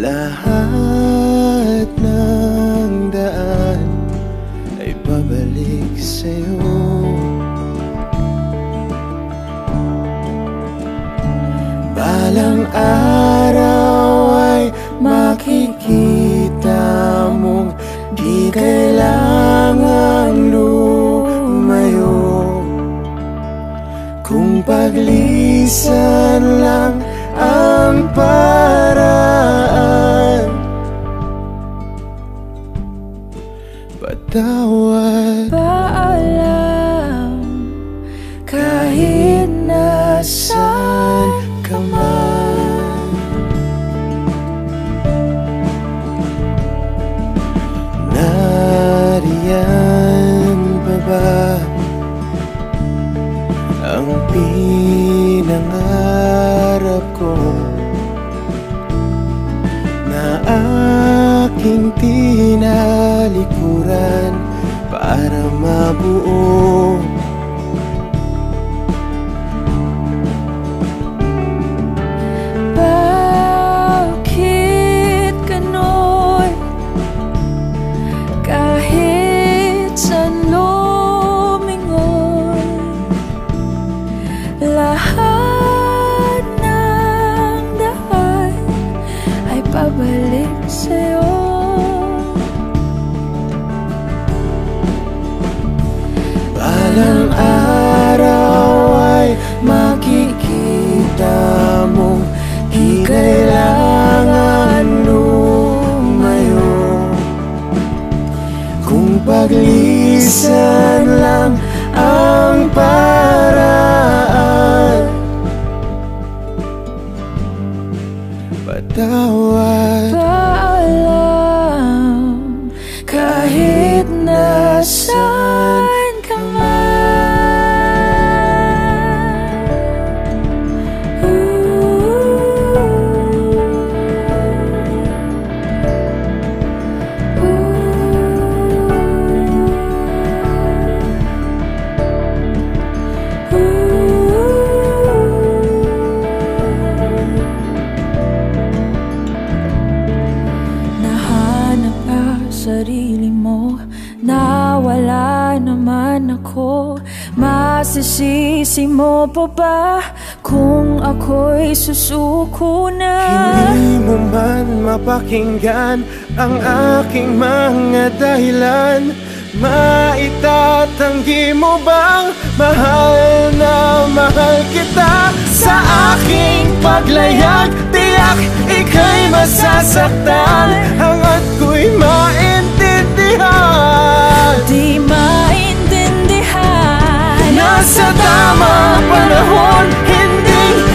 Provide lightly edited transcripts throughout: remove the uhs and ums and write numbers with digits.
Lahat ng daan ay babalik sa'yo. Balang araw ay makikita mong di kailangang lumayo. Kung paglisan lang ang paraan, patawad, paalam, kahit nasaan ka man. Nariyan pa ba ang pinangarap ko na aking tinalikuran para mabuo? Bakit ganon? Kahit saan lumingon, lahat ng daan ay pabalik sa'yo. Balang araw ay makikita mong di kailangan lumayo. Kung paglisan lang ang paraan, patawad, paalam, kahit nasaan ka man. Nahanap ka sarili mo, nawala naman ako. Masisisi mo pa ba kung ako'y susuko na? hindi mo man mapakinggan ang aking mga dahilan. Maitatanggi mo bang mahal na mahal kita? Sa aking paglayag, tiyak ika'y masasaktan. Hangat ko'y maintindihan, Di maintindihan, nasa tamang panahon,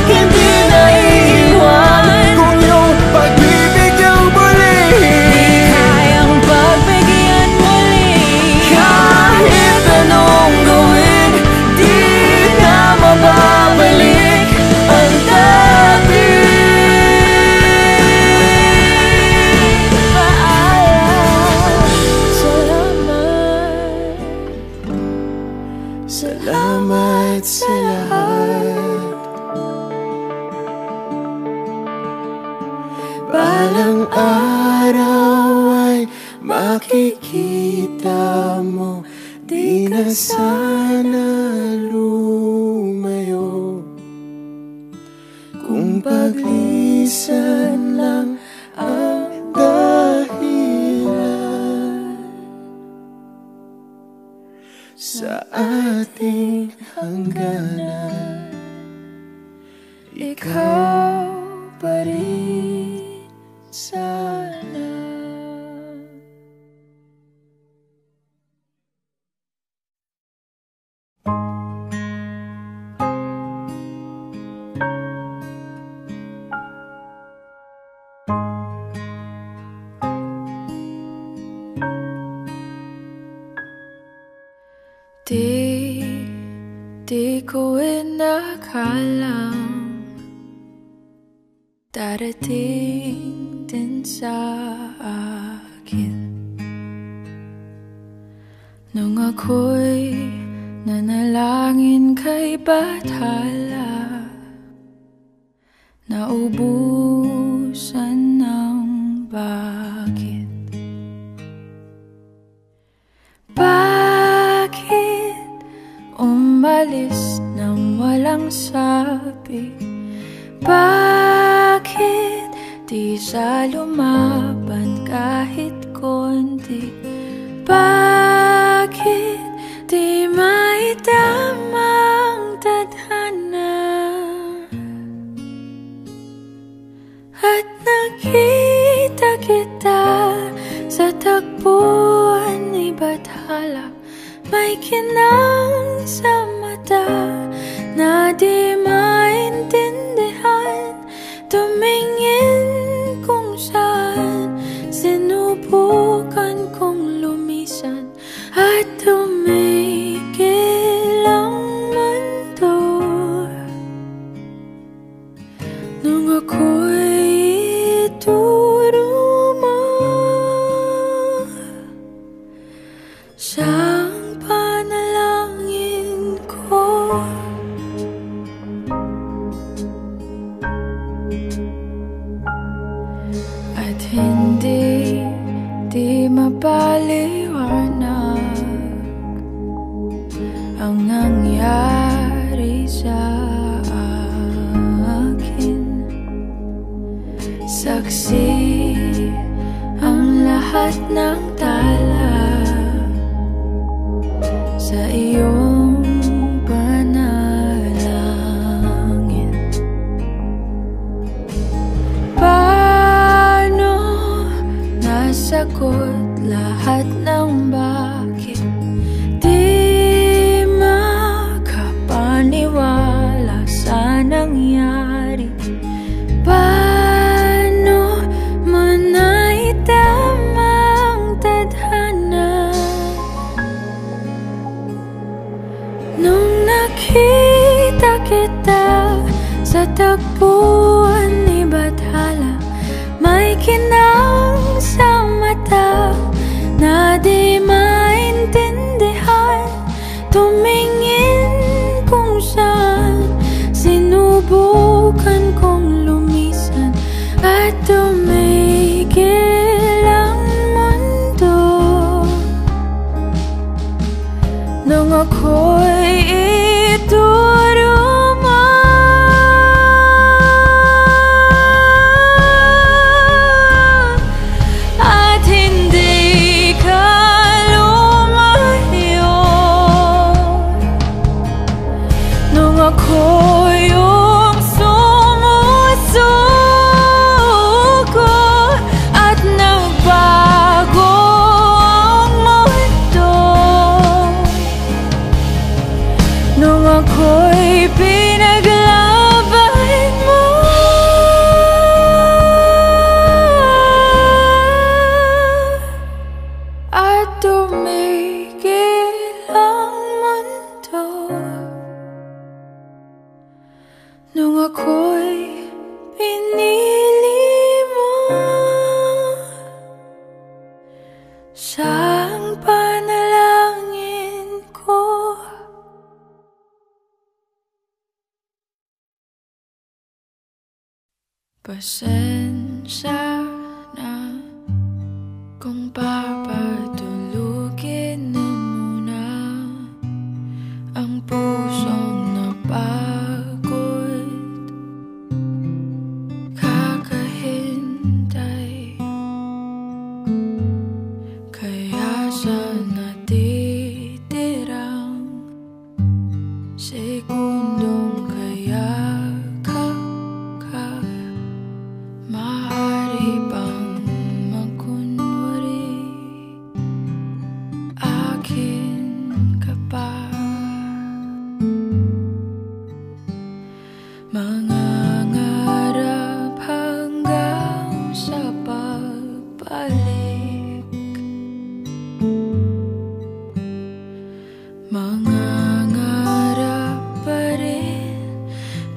hindi naiiwan. Kung iyong pagbibigyan muli, di kayang pagbigyan muli. kahit anong gawin, di na mababalik ang dati. Paalam, salamat, Salamat sa lahat. Balang araw ay makikita mo di na sana lumayo. Kung paglisan lang ang dahilan sa ating hangganan, ikaw pa rin sana. Di ko inakalang darating din sa akin nung ako'y nanalangin kay Bathala. Naubusan ng umalis nang walang sabi? Bakit di siya lumaban kahit konti? Bakit di maitamang tadhana? At nakita kita sa tagpuan ni Bathala, may kinang sa mata na di maintindihan. Tumingin kung saan, sinubukan kong lumisan at tumigil ang mundo. Nung ako'y ituro mo siyang panalangin ko. At hindi di mapaliwanag ang nangyari sa akin. Saksi ang lahat ng tala sa iyong panalangin. Paano nasagot lahat ng bakit? Di makapaniwala sa nangyari. Paano mo naitamang tadhana? Nung nakita kita sa tagpuan ni Bathala, may kinang sa mata na di maintindihan. Tumingin kung saan, sinubukan kong lumisan at tumigil ang mundo. Nung ako'y ituro mo at hindi ka lumayo. Nung ako yung sumusuko at nagbago ang mundo. Nung ako'y pinaglaban mo at tumigil ang mundo. Nung ako'y pinili mo siyang panalangin ko. Pasensya na kung papatulugin na muna ang pusong napagod. Kakahintay kaya sa natitirang segundong kaya maaari bang magkunwari akin ka pa? Mangangarap hanggang sa pagbalik, mangangarap pa rin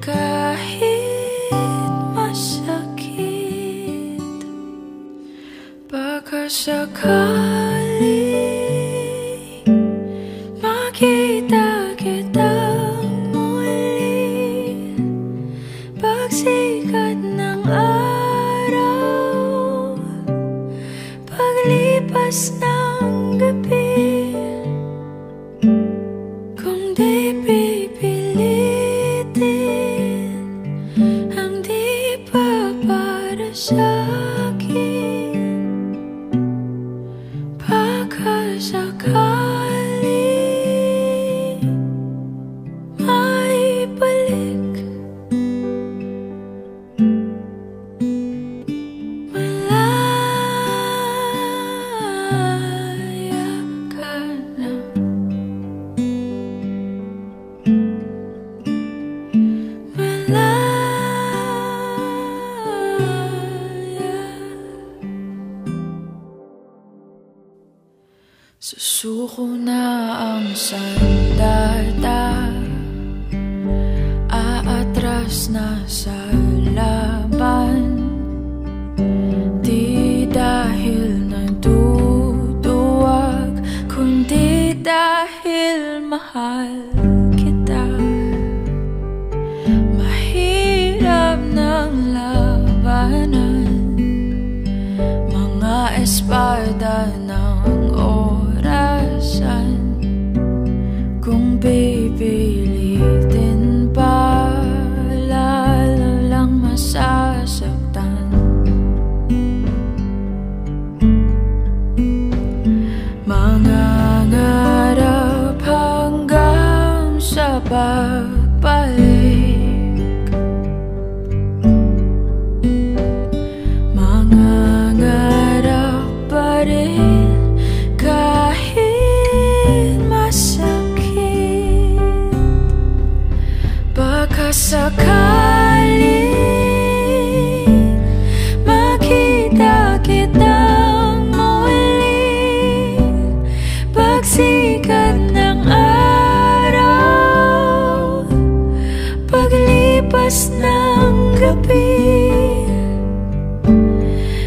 kahit masakit. Baka sakali makita kitang muli pagsikat ng araw, paglipas ng gabi. Kung di para sa'kin. Baka sakali maibalik. Malaya ka na. Susuko na ang sandata, aatras na sa laban. Di dahil nagduduwag, kundi dahil mahal kita. Mahirap ng labanan, mga espada ng orasan. Kung pipilitin pa, lalo lang masasaktan. Mangangarap hanggang sa pagbalik, mangangarap pa rin kahit masakit. Baka sakali makita kitang muli, pagsikat ng araw, paglipas ng gabi.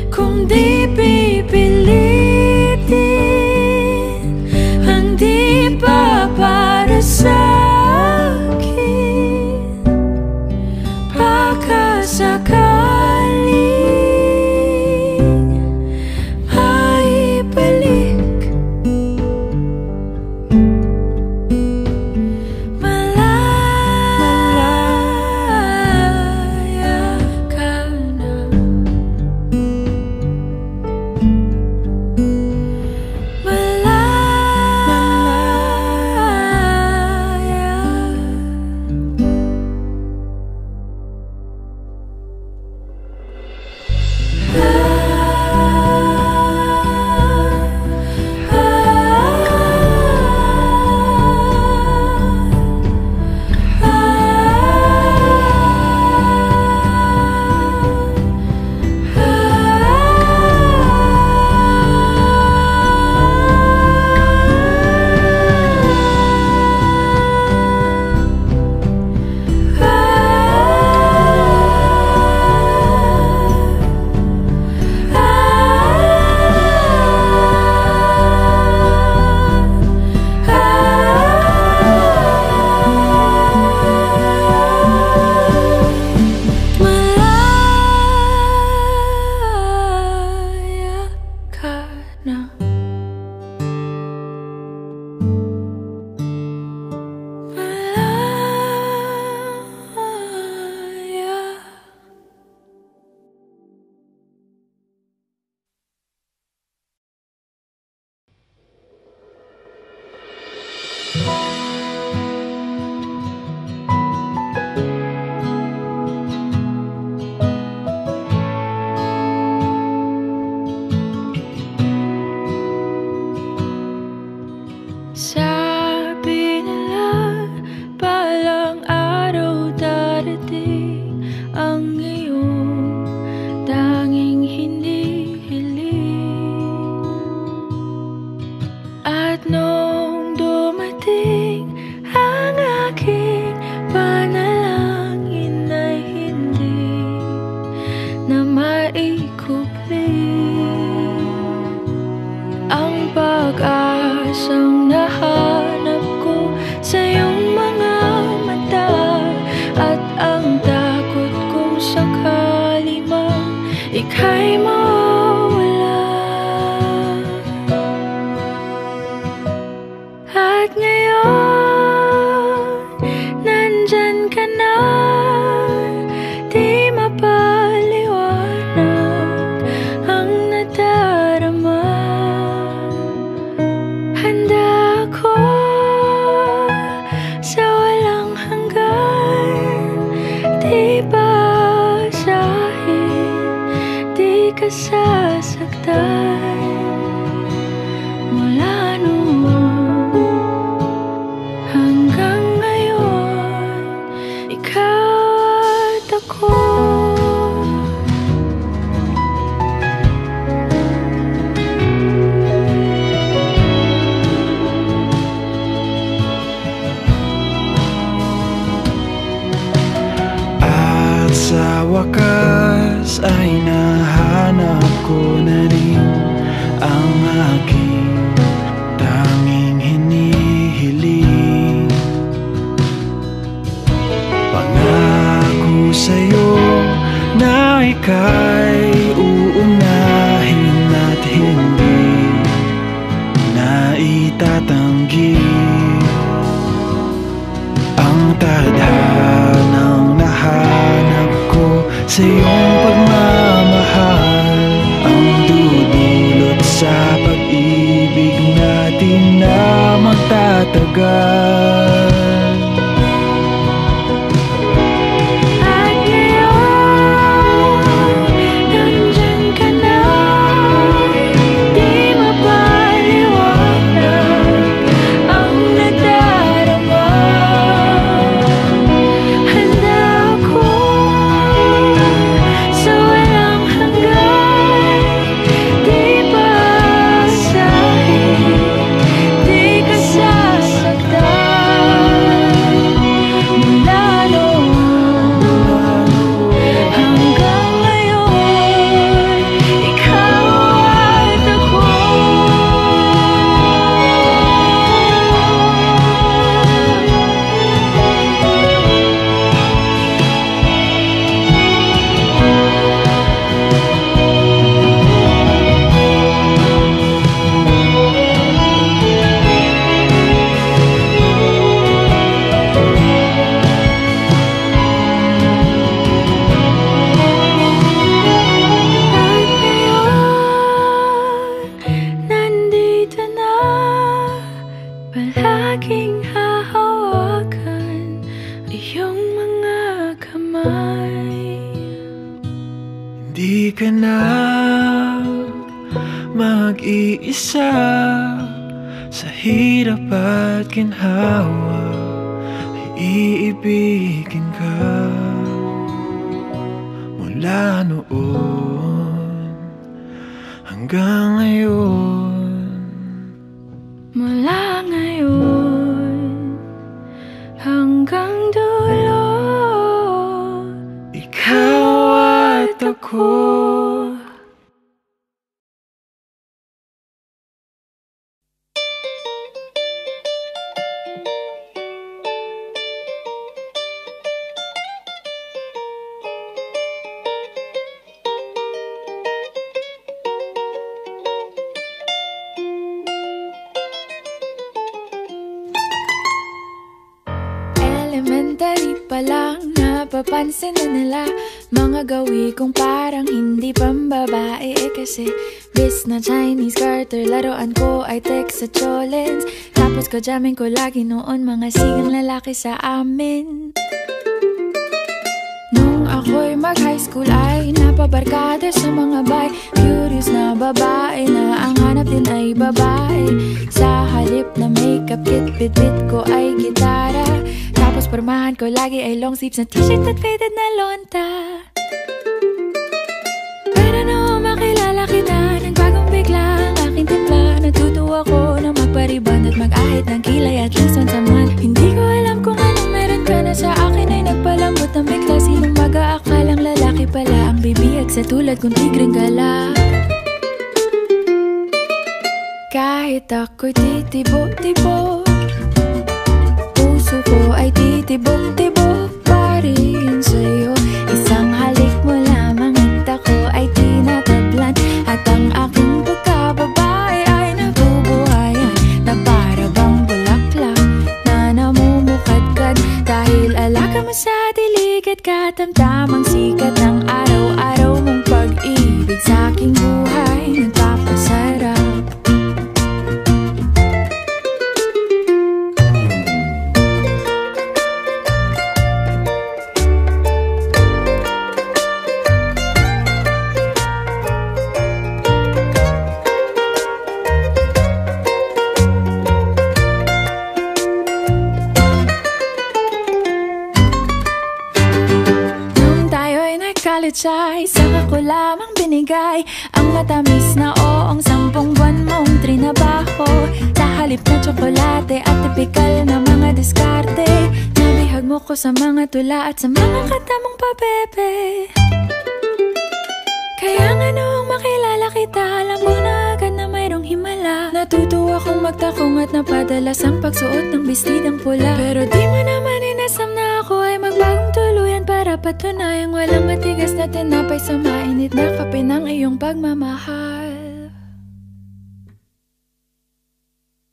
Kung di pipilitin ang di pa para sa'kin, baka sakaling maibalik. Malaya ka na. Sabi nila balang araw darating ang iyong tanging hinihiling. At nung dumating ang aking panalangin ay hindi na maikupling. Ang pag-asang nahanap ko sa iyong mga mata, at ang takot kong sakali mang ika'y mawala. At ngayon, nandyan ka na, di mapaliwanag. sasaktan. Mula noon hanggang ngayon, ikaw at ako. Sa wakas ay nahanap ko na rin ang aking tanging hinihiling. Pangako sa'yo na ika'y uunahin at hindi na itatanggi ang tadhanang nahanap sa iyong pagmamahal, ang dudulot sa pag-ibig natin na magtatagal. At ngayon, nandyan ka na, di mapaliwanag ang nadarama. Handa ako sa walang hanggan, di basahin, di ka sasaktan. Mula noon hanggang ngayon, ikaw at ako. At ngayon, nandito na, palaging hahawakan iyong mga kamay. Hindi ka na mag-iisa sa hirap at ginhawa, ay iibigin ka. Mula noon hanggang ngayon, Mula ngayon hanggang dulo, ikaw at ako. elementary pa lang, napapansin na nila mga gawi kong parang hindi pambabae. Kasi bis na Chinese garter, laruan ko ay text sa cholens. Tapos ko jamming ko lagi noon mga sigang lalaki sa amin. Nung ako'y mag-high school ay napabarkada sa mga bay. Curious na babae na ang hanap din ay babae. Sa halip na makeup kit, bit-bit ko ay gitara. Tapos pormahan ko lagi ay long sleeves na t-shirt at faded na lonta. Pero nung makilala kita, nagbagong bigla ang aking timpla. Natutuwa ko na magpariband at mag-ahit ng kilay at least once a month. Hindi ko alam kung anong meron ka na sa akin ay nagpalambot ng bigla. Sinong mag-aakalang lalaki pala ang bibihag sa tulad kong tigreng gala. Kahit ako'y titibo-tibo, puso ko ay titibok-tibok pa rin sa'yo. Isang halik mo lamang at ako ay tinatablan. At ang aking pagkababae ay nabubuhayan na para bang bulaklak na namumukadkad. Dahil alaga mo sa dilig at katamtamang sikat ng araw-araw mong pag-ibig sa aking buhay nagpapasarap. nakatsyay. Saka ko lamang binigay ang matamis na oong 10 buwan mong trinabaho. Sa halip na tsokolate at tipikal na mga diskarte, nabihag mo ko sa mga tula at sa mga kata mong pabebe. Kaya nga noong makilala kita, alam mo na agad na mayroong himala. Natutuwa kong magtakong at napadalas ang pagsuot ng bestidang pula. Pero di mo naman inasam na ako ay magbagong tuluyan para patunayang walang matigas na tinapay sa mainit na kape ng iyong pagmamahal.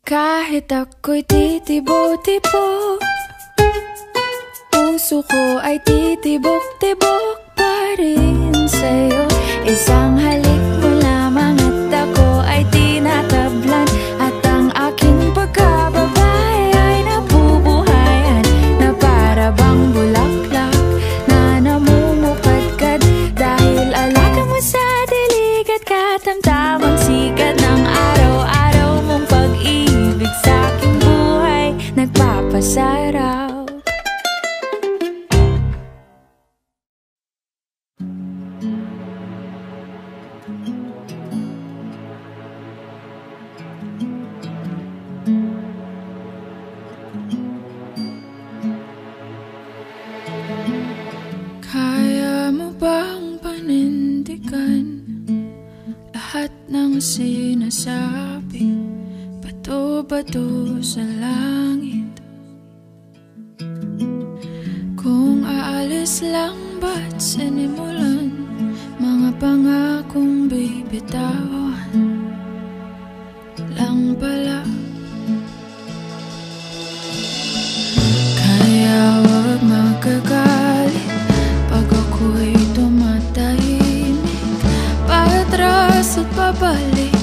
Kahit ako'y titibok-tibok, puso ko ay titibok-tibok pa rin sa'yo. Isang halik mo lamang at ako ay tinatablan, at ang aking pagkababae ay nabubuhayan na para bang bulaklak na namumukadkad. Dahil alaga mo sa dilig at katamtamang sikat ng araw-araw mong pag-ibig sa aking buhay nagpapasaraw. Kaya mo bang panindigan lahat ng sinasabi? Bato-bato sa langit. Kung aalis lang ba't sinimulan mga pangakong bibitawan lang pala? Kaya wag magagalit pag ako'y tumatahimik, patras at pabalik.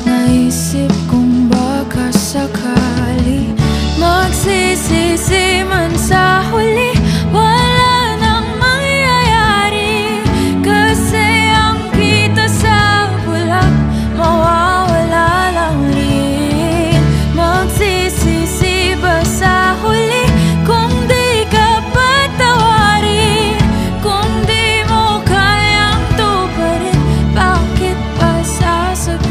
Naisip kong baka sakali magsisisi man sa huli, wala nang mangyayari. Kasi ang kita sa bulak mawawala lang rin. Magsisisi ba sa huli kung di ka patawarin? Kung di mo kayang tuparin, bakit pa sasabihin?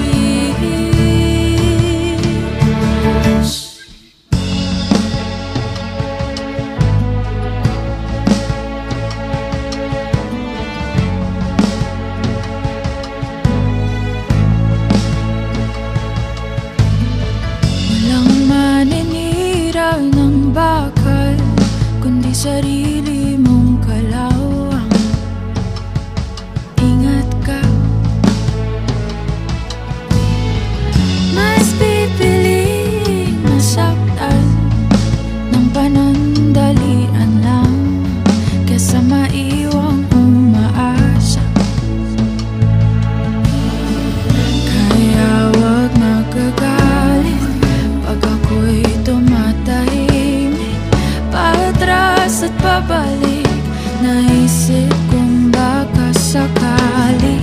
Walang maninira ng bakal, kundi sarili mong kalawang. Ingat ka, mas pipiling masaktan ng panandalian lang kesa maiwang umaasa. Kaya wag magagalit pag ako'y tumatahimik, patras at pabalik. Naisip kong baka sakali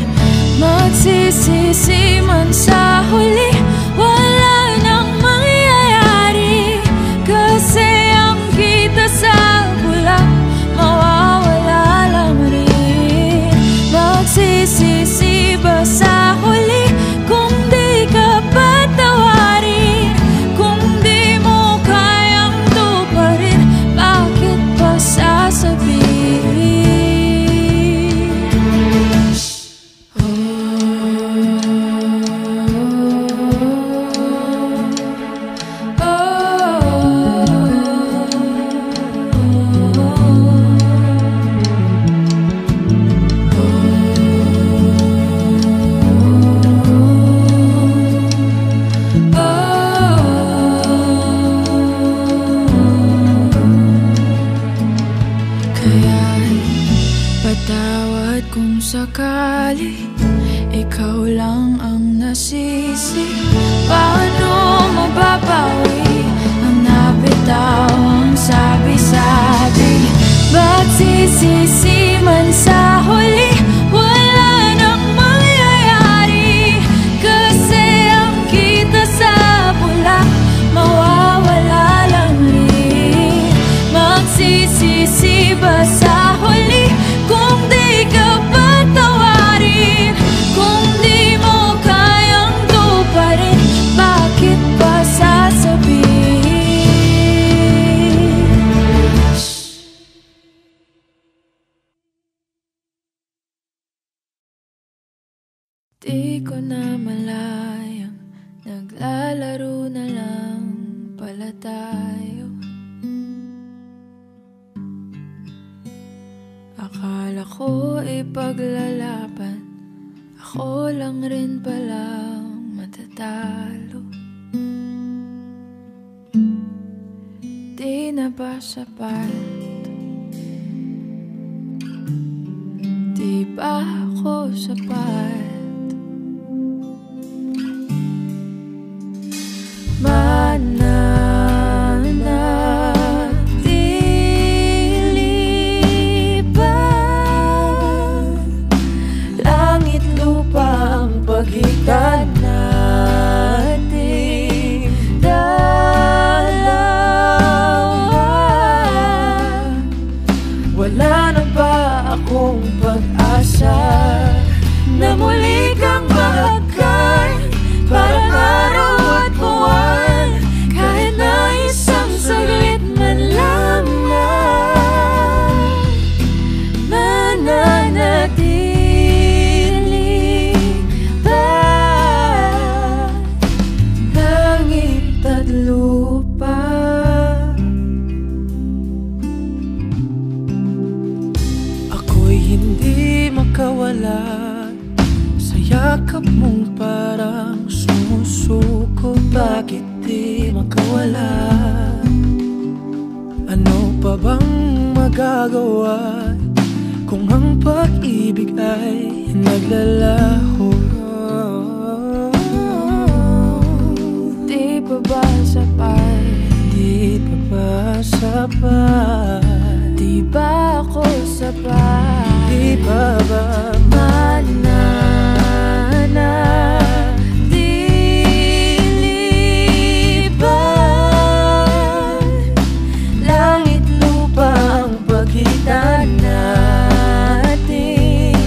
magsisisi man sa huli, wala nang mangyayari. Kasi ang kita sa bulak mawawala lang rin. Magsisisi ba sa huli kung di ka patawarin? Kung di mo kayang tuparin, bakit pa sasabihin? Kaya'y patawad kung sakali ikaw lang ang nasisi. Paano mababawi ang nabitawang sabi-sabi? Magsisisi man sa huli, wala nang mangyayari. Kasi ang kita sa bulak mawawala lang rin. Magsisisi ba sa huli kung di ka pa Di ko na malayang naglalaro na lang pala tayo. Akala ko ipaglalaban, ako lang rin palang matatalo. Di na ba sapat? Di ba ako sapat? Mananatili ba? Langit lupa ang pagitan nating dalawa. Wala na ba akong pag-asa na muli kang mahagkan? Parang araw at buwan, kahit na isang saglit man lamang. Mananatili ba? Langit at lupa. Ako'y hindi makawala sa yakap mong parang sumusuko. Bakit di makawala? Ano pa bang magagawa kung ang pag-ibig ay naglalaho? Di pa ba sapat? Di pa ba sapat? Di ba ako sapat? Di pa ba mananatili ba? Langit lupa ang pagitan nating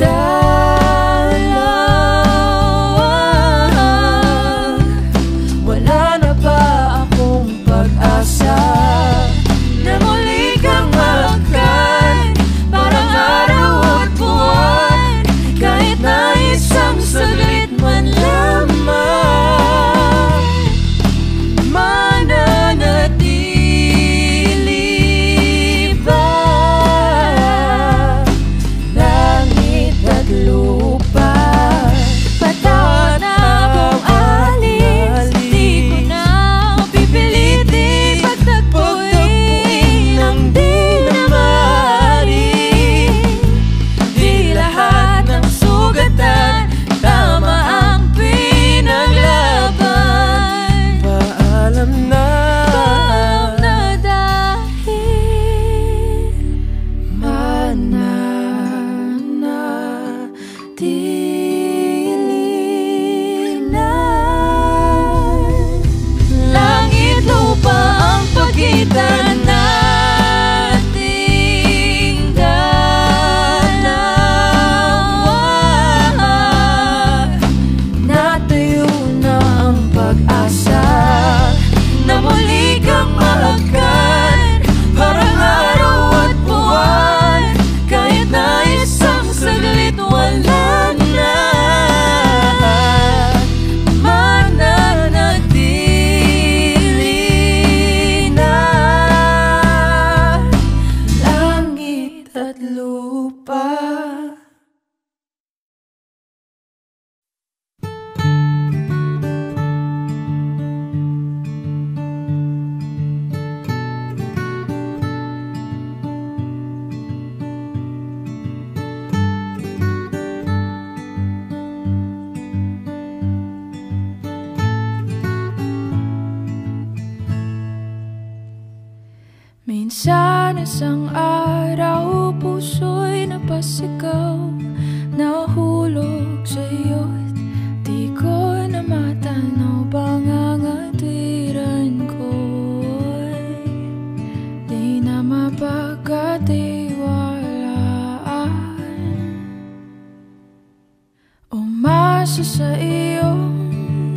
dalawa. Wala na ba akong pag-asa na muli kang mahagkan? Parang araw at buwan, kahit na isang saglit man lamang. Mananatili ba? Langit at lupa. Patawad na akong alis, di ko na pipilitin pagtagpuin ang di na maaari. Di lahat ng sugatan tama ang pinaglaban. Paalam na, Paalam na dahil mananatili na. Langit lupa ang pagitan nating dalawa. Natayo na ang pag-asa na muli kang mahagkan. Parang araw at buwan, kahit na isang saglit wala na. Mananatili na. Langit at lupa. Minsan isang araw, puso'y napasigaw, nahulog sa'yo't di ko na matanaw. Pangangatiran ko'y di na mapagkatiwalaan. Umasa sa iyo,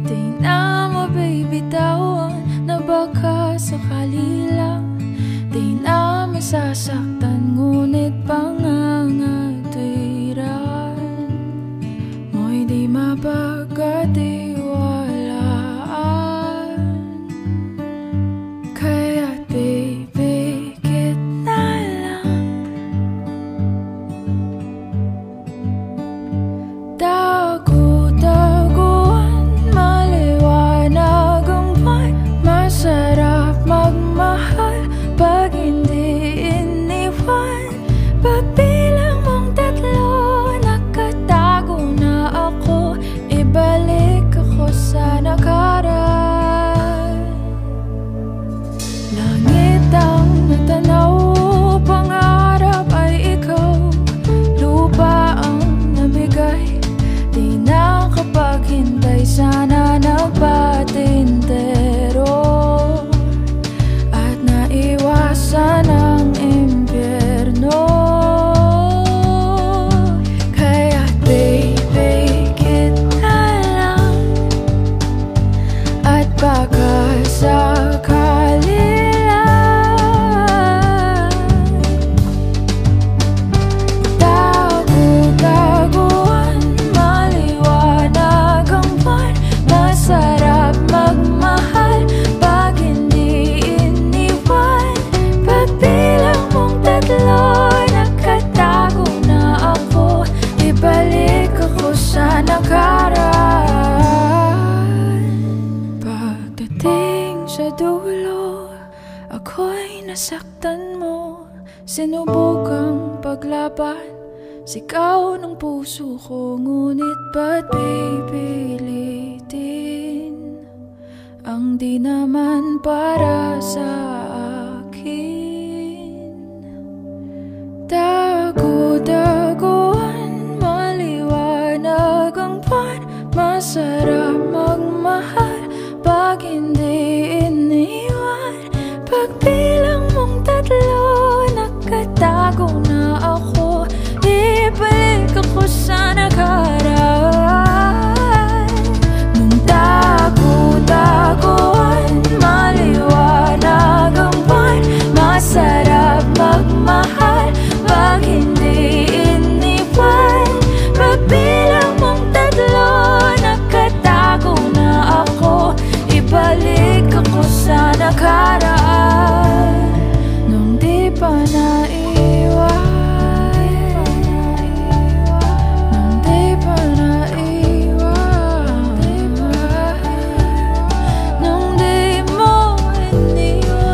di na mabibitawan, na baka sakali lang di na masasaktan. Ngunit pangangatiran mo'y mo'y di mapagkatiwalaan. Kaya't pipikit na lang. Tagu-taguan, maliwanag ang buwan. Masarap magmahal pag hindi iniwan. Pagbilang mong tatlo, nakatago na ako. Ibalik ako sa nakaraan. Langit ang natanaw, pangarap ay ikaw. Lupa ang nabigay, di na kapaghintay. Sana nagpatintero at naiwasan ang impyerno. Kaya't pipikit na lang. At baka sakali lang, tagu-taguan, maliwanag ang buwan. Masarap magmahal pag hindi iniwan. Pagbilang mong tatlo, nakatago na ako. Ibalik ako sa nakaraan. Pagdating sa dulo, ako'y nasaktan mo. Sinubukang paglaban, sigaw ng puso ko. Ngunit ba't pipilitin ang di naman para sa akin? Tagu-taguan, maliwanag ang buwan. Masarap magmahal pag hindi iniwan. Pagbilang mong tatlo, nakatago na ako. Ibalik ako sa nakaraan. Nung tagu-taguan, maliwanag ang buwan. Masarap magmahal pag hindi iniwan. Pagbilang mong tatlo, nakatago na ako. Ibalik ako sa nakaraan. Nung di pa naiwan, nung di pa naiwan, nung di mo iniwan.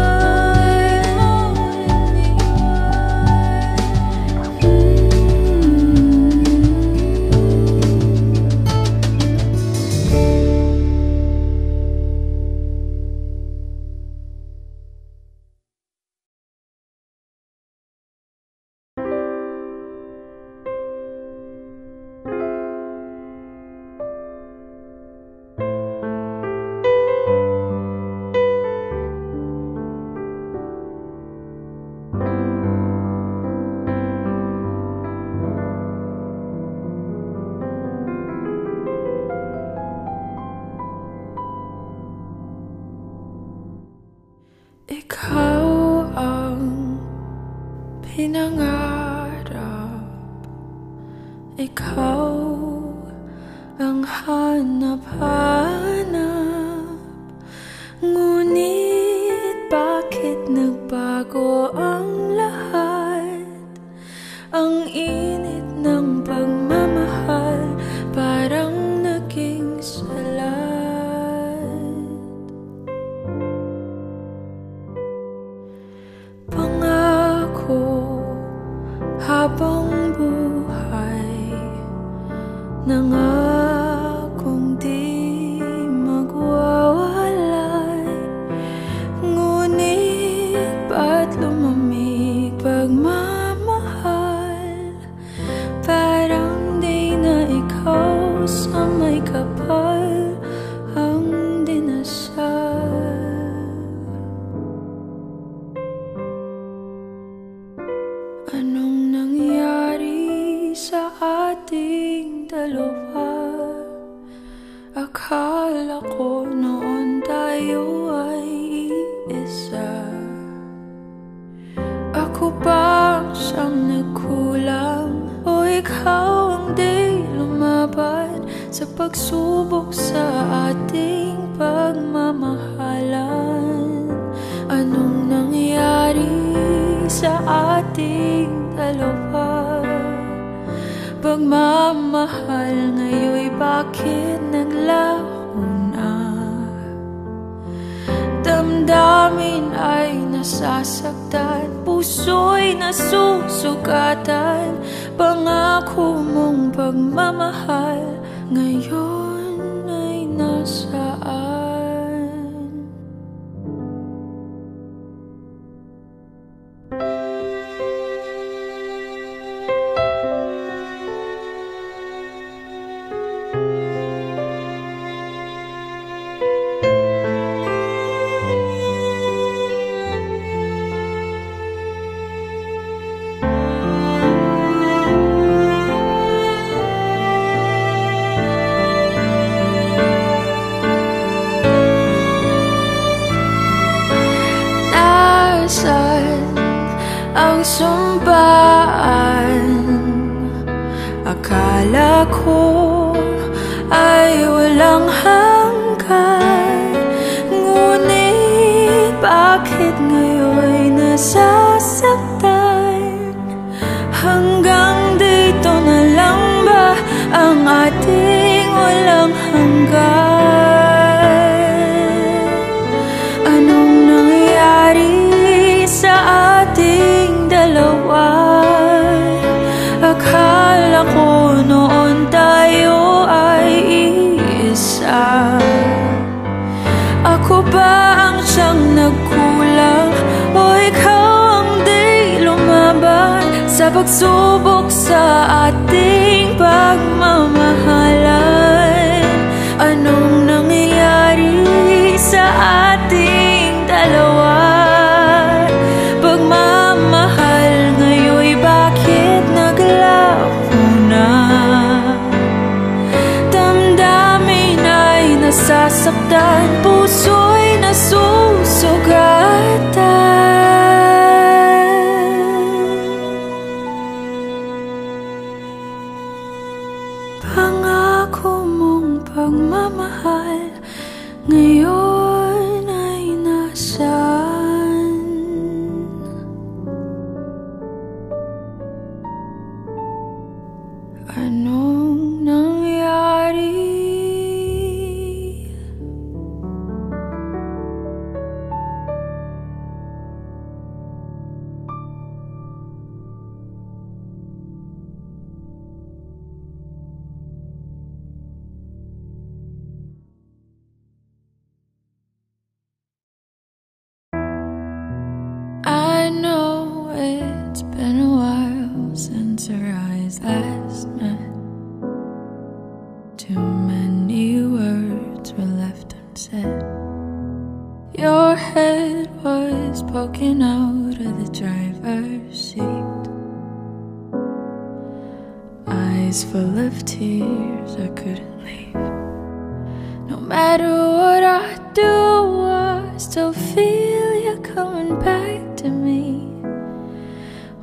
Ikaw ang pinangarap, ikaw ang hanap-hanap. Ngunit bakit nagbago ang lahat? Ang init ng pagmamahal parang naging salat. Pangako habang buhay, nangakong di magwawalay. Ngunit ba't lumamig pagmamahal? Parang di na ikaw sa may kapal ang dinasal. Anong nangyari sa ating dalawa? Akala ko noon tayo ay iisa. Ako ba siyang nagkulang? O ikaw ang di lumaban? sa pagsubok sa ating pagmamahalan. Anong nangyari sa ating dalawa? Pagmamahal ngayon'y bakit naglaho na? Damdamin ay nasasaktan, puso'y nasusugatan. Pangako mong pagmamahal ngayon ay nasaan? Ang sumpaan, akala ko ay walang hanggan. Ngunit bakit ngayon'y nasasaktan? Hanggang dito na lang ba ang ating walang hanggan? Anong nangyari sa ating dalawa? Akala ko noon tayo ay iisa. Ako ba ang siyang nagkulang, o ikaw ang di lumaban sa pagsubok sa ating pagmamahalan? Anong nangyayari sa ating dalawa? Pagmamahal ngayon'y bakit naglaho na? Damdamin ay nasasaktan, puso'y nasusugatan. Pangako mong pagmamahal ngayon ay nasaan? Anong nangyari? I know it's been a while since our eyes last met. Too many words were left unsaid. Your head was poking out of the driver's seat, eyes full of tears I couldn't leave. No matter what I do, I still feel you coming back to me.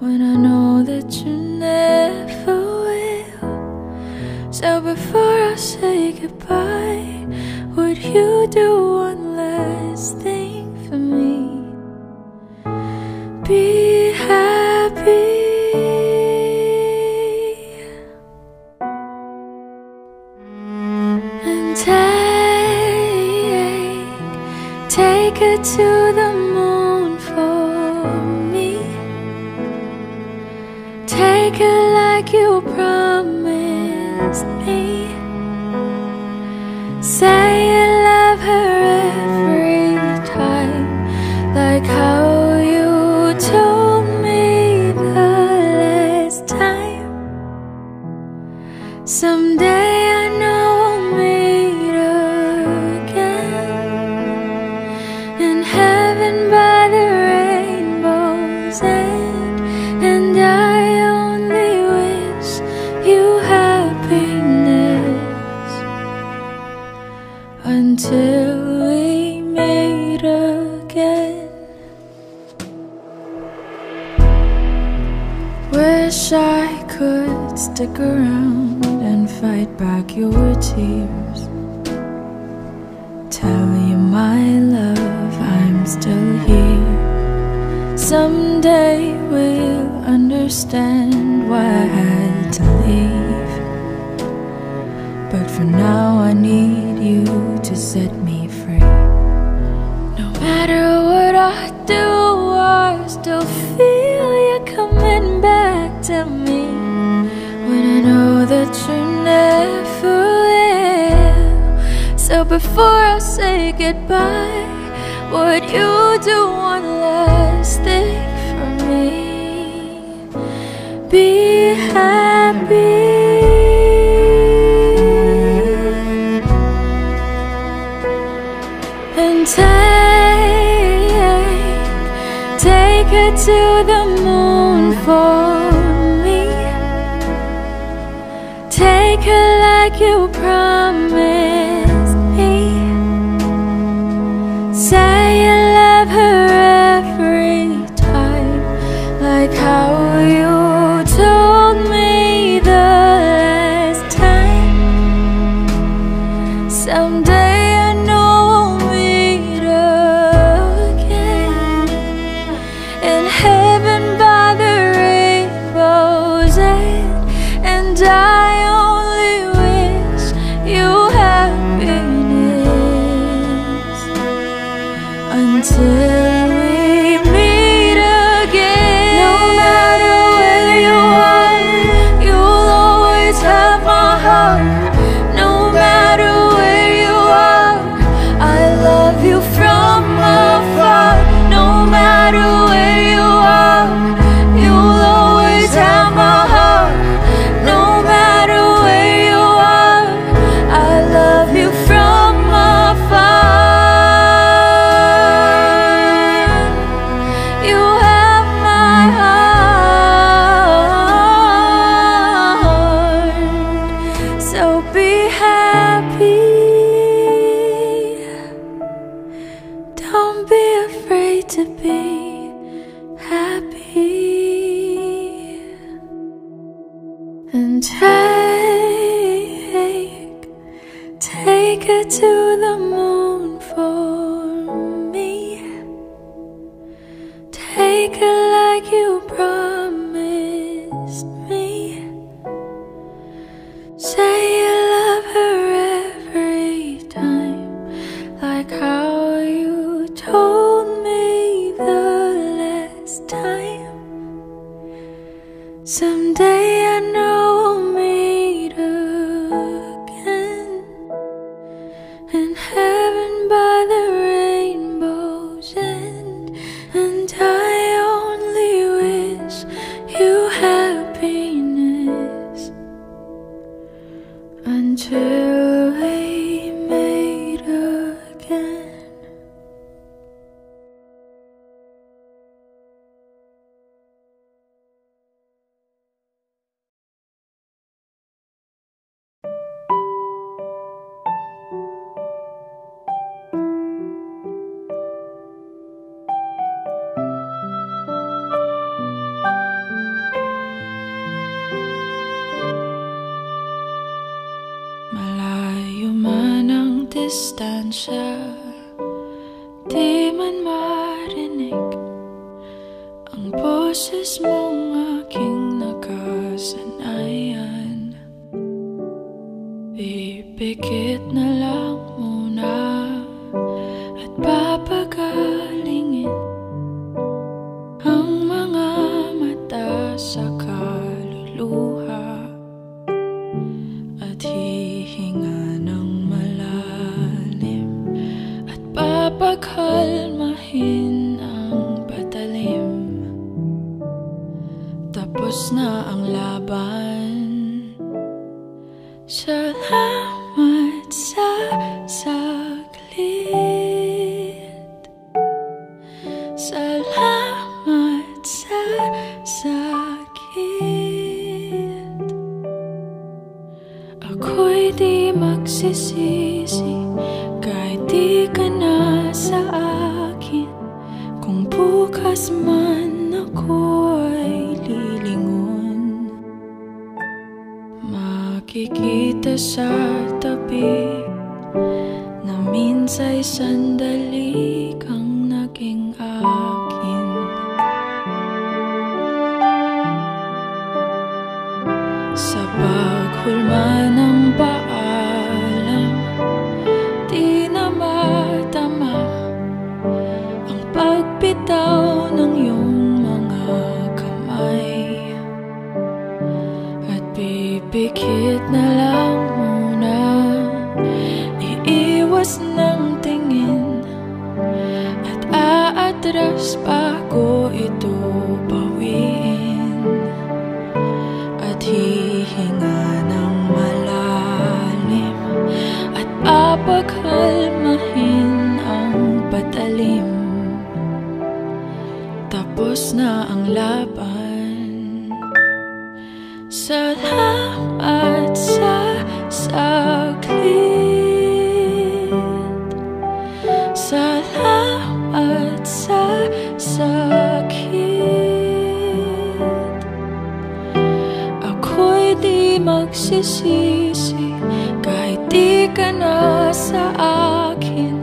When I know that you never will. So before I say goodbye, would you do one last thing for me? Be happy and take her to the moon for me. Take her like you promised me. Say you love her every time, like how you told me the last time. Someday I know we'll meet again in heaven by the rainbow's end. And I only wish you happiness until we meet again. Wish I could stick around and fight back your tears. Tell you my love, I'm still here. Someday we'll understand why I had to leave. But for now I need you to set me free. No matter what I do, I still feel you coming back to me. When I know that you never will. So before I say goodbye, would you do one last thing for me? Be happy. And take it to the moon for me. Take it like you promised me. Say you love her every time, like how you told me the last time. Someday I know we'll meet again in heaven by the rainbow's end. And I only wish you happiness until we meet again. No matter where you are, you'll always have my heart. No matter where you are, I love you from afar. No matter where you are, you'll always have my heart. No matter where you are, I love you from afar. You have my heart. So be happy. Don't be afraid to be happy. And take it to the moon for me. Take it like you promised me. Say you love her every time, like how you told me the last time. Someday I know we'll meet again in heaven by the rainbow's end. And I only wish you happiness until we meet again. Malayo man ang distansya, di man marinig ang boses mong aking nakasanayan. Pipikit na lang muna at papagalingin ang mga mata sa kaluluha at hihinga ng malalim at papagkalmahin ang patalim. Tapos na ang laban. Salamat sa saglit. Salamat sa sakit. Ako'y di magsisisi kahit di ka na sa akin. Kung bukas man ako'y lilingon, makikita na minsa'y sandali kang naging akin. Sa paghulma ng paalam, di na matama ang pagbitaw ng iyong mga kamay. At pipikit na lang muna, iiwas ng tingin, at aatras bago ito bawiin. At hihinga ng malalim, at papagkalmahin ang patalim. Tapos na ang laban. Salamat sa saglit, salamat sa sakit. Ako'y di magsisisi kahit di ka na sa akin.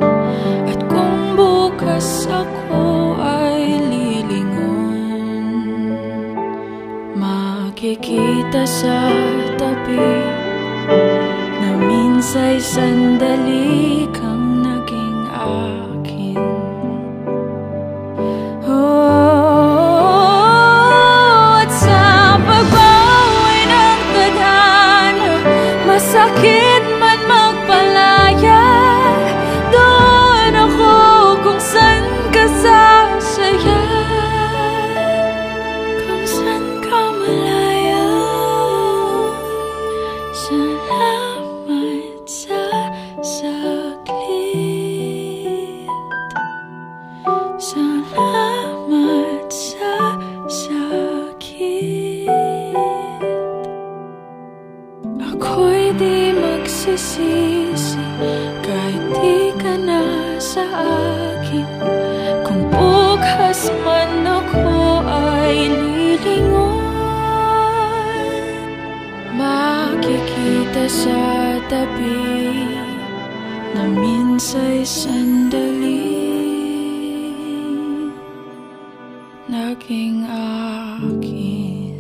At kung bukas ako ay lilingon, makikita sa tabi na minsa'y sandali kang naging akin. At sa pagbawi ng tadhana, masakit man magpalaya, doon ako kung saan ka sasaya, kung saan ka malaya. Salamat sa saglit, salamat sa sakit. Ako'y di magsisisi kahit di ka na sa akin. Kung bukas man ako ay lilingon, makikita sa tabi na minsa'y sandali naging akin.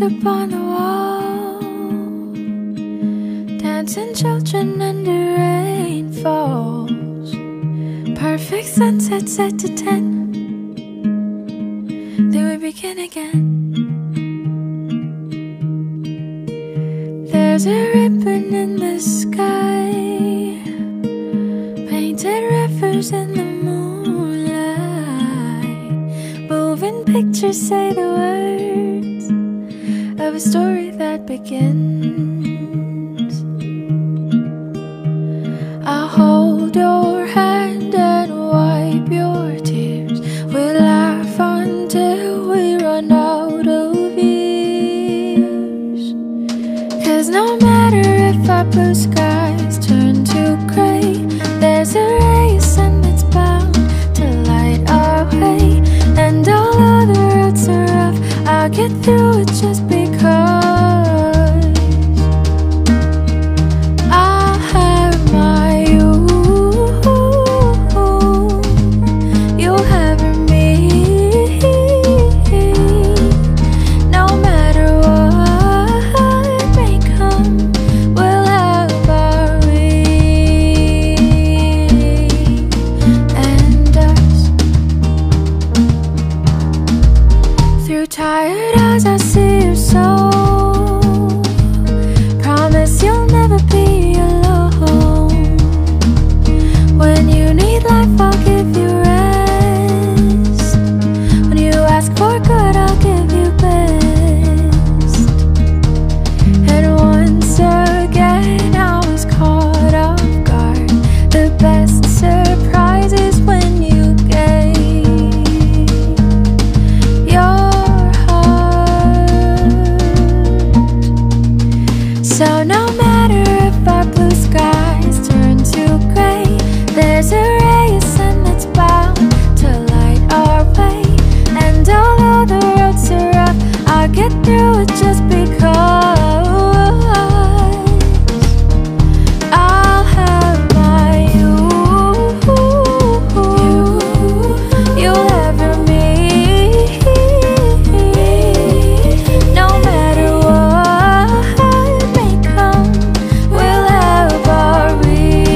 upon the wall, dancing children under rain falls. Perfect sunset set to 10. Then we begin again. There's a ribbon in the sky, painted rivers in the moonlight, moving pictures say the words of a story that begins. I'll hold your hand and wipe your tears. We'll laugh until we run out of years. 'Cause no matter if our blue skies turn to gray, there's a ray of sun that's bound to light our way. And although the roads are rough, I'll get through it just because I'll have my you, you'll have me. No matter what may come, we'll have our we and us. Through tired eyes I see your soul. Promise you'll never be alone. When you need life I'll give you rest. When you ask for good I'll give you best. And once again I was caught off guard. The best surprise is when you gave your heart. So no matter if our blue skies turn to gray, there's a ray of sun that's bound to light our way. And although the roads are rough, I'll get through it just because I'll have my you, you'll have me. No matter what may come, we'll have our we.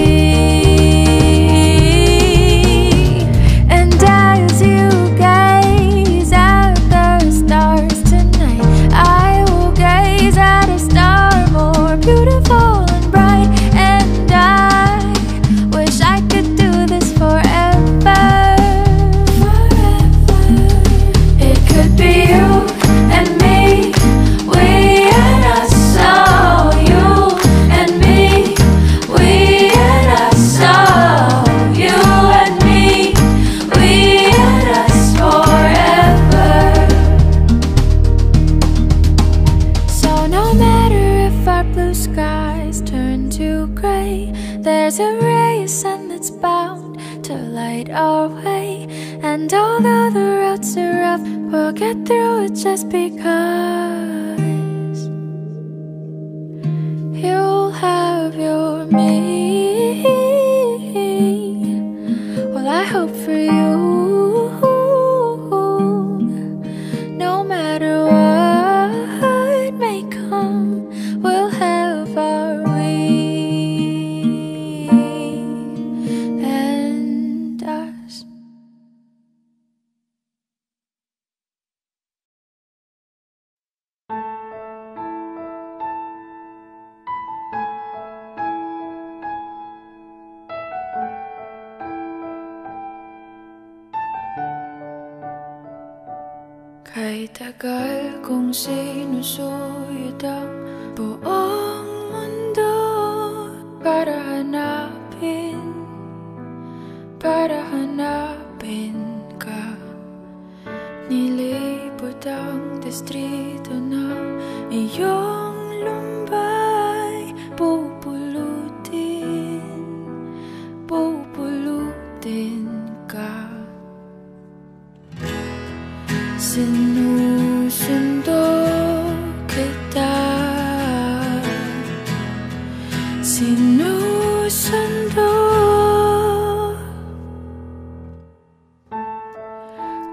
And as you gaze at the stars tonight, I will gaze at a star more beautiful and bright. And I wish I could do this forever. It could be you and me, we and us. Oh, you and me, we and us. Oh, you and me, we and us forever. So no matter if our blue skies turn to gray, there's a ray of sun that's bound to light our way. And although the roads are rough, we'll get through it just because you'll have your me. Well, I hope for you. No matter what may come, we'll have our we and us. Kay tagal kong sinusuyod ang buong mundo para hanapin ka. Nilibot ang distrito ng iyong lumbay. Pupulutin ka. Sinusundo kita, sinusundo.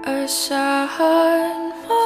Asahan mo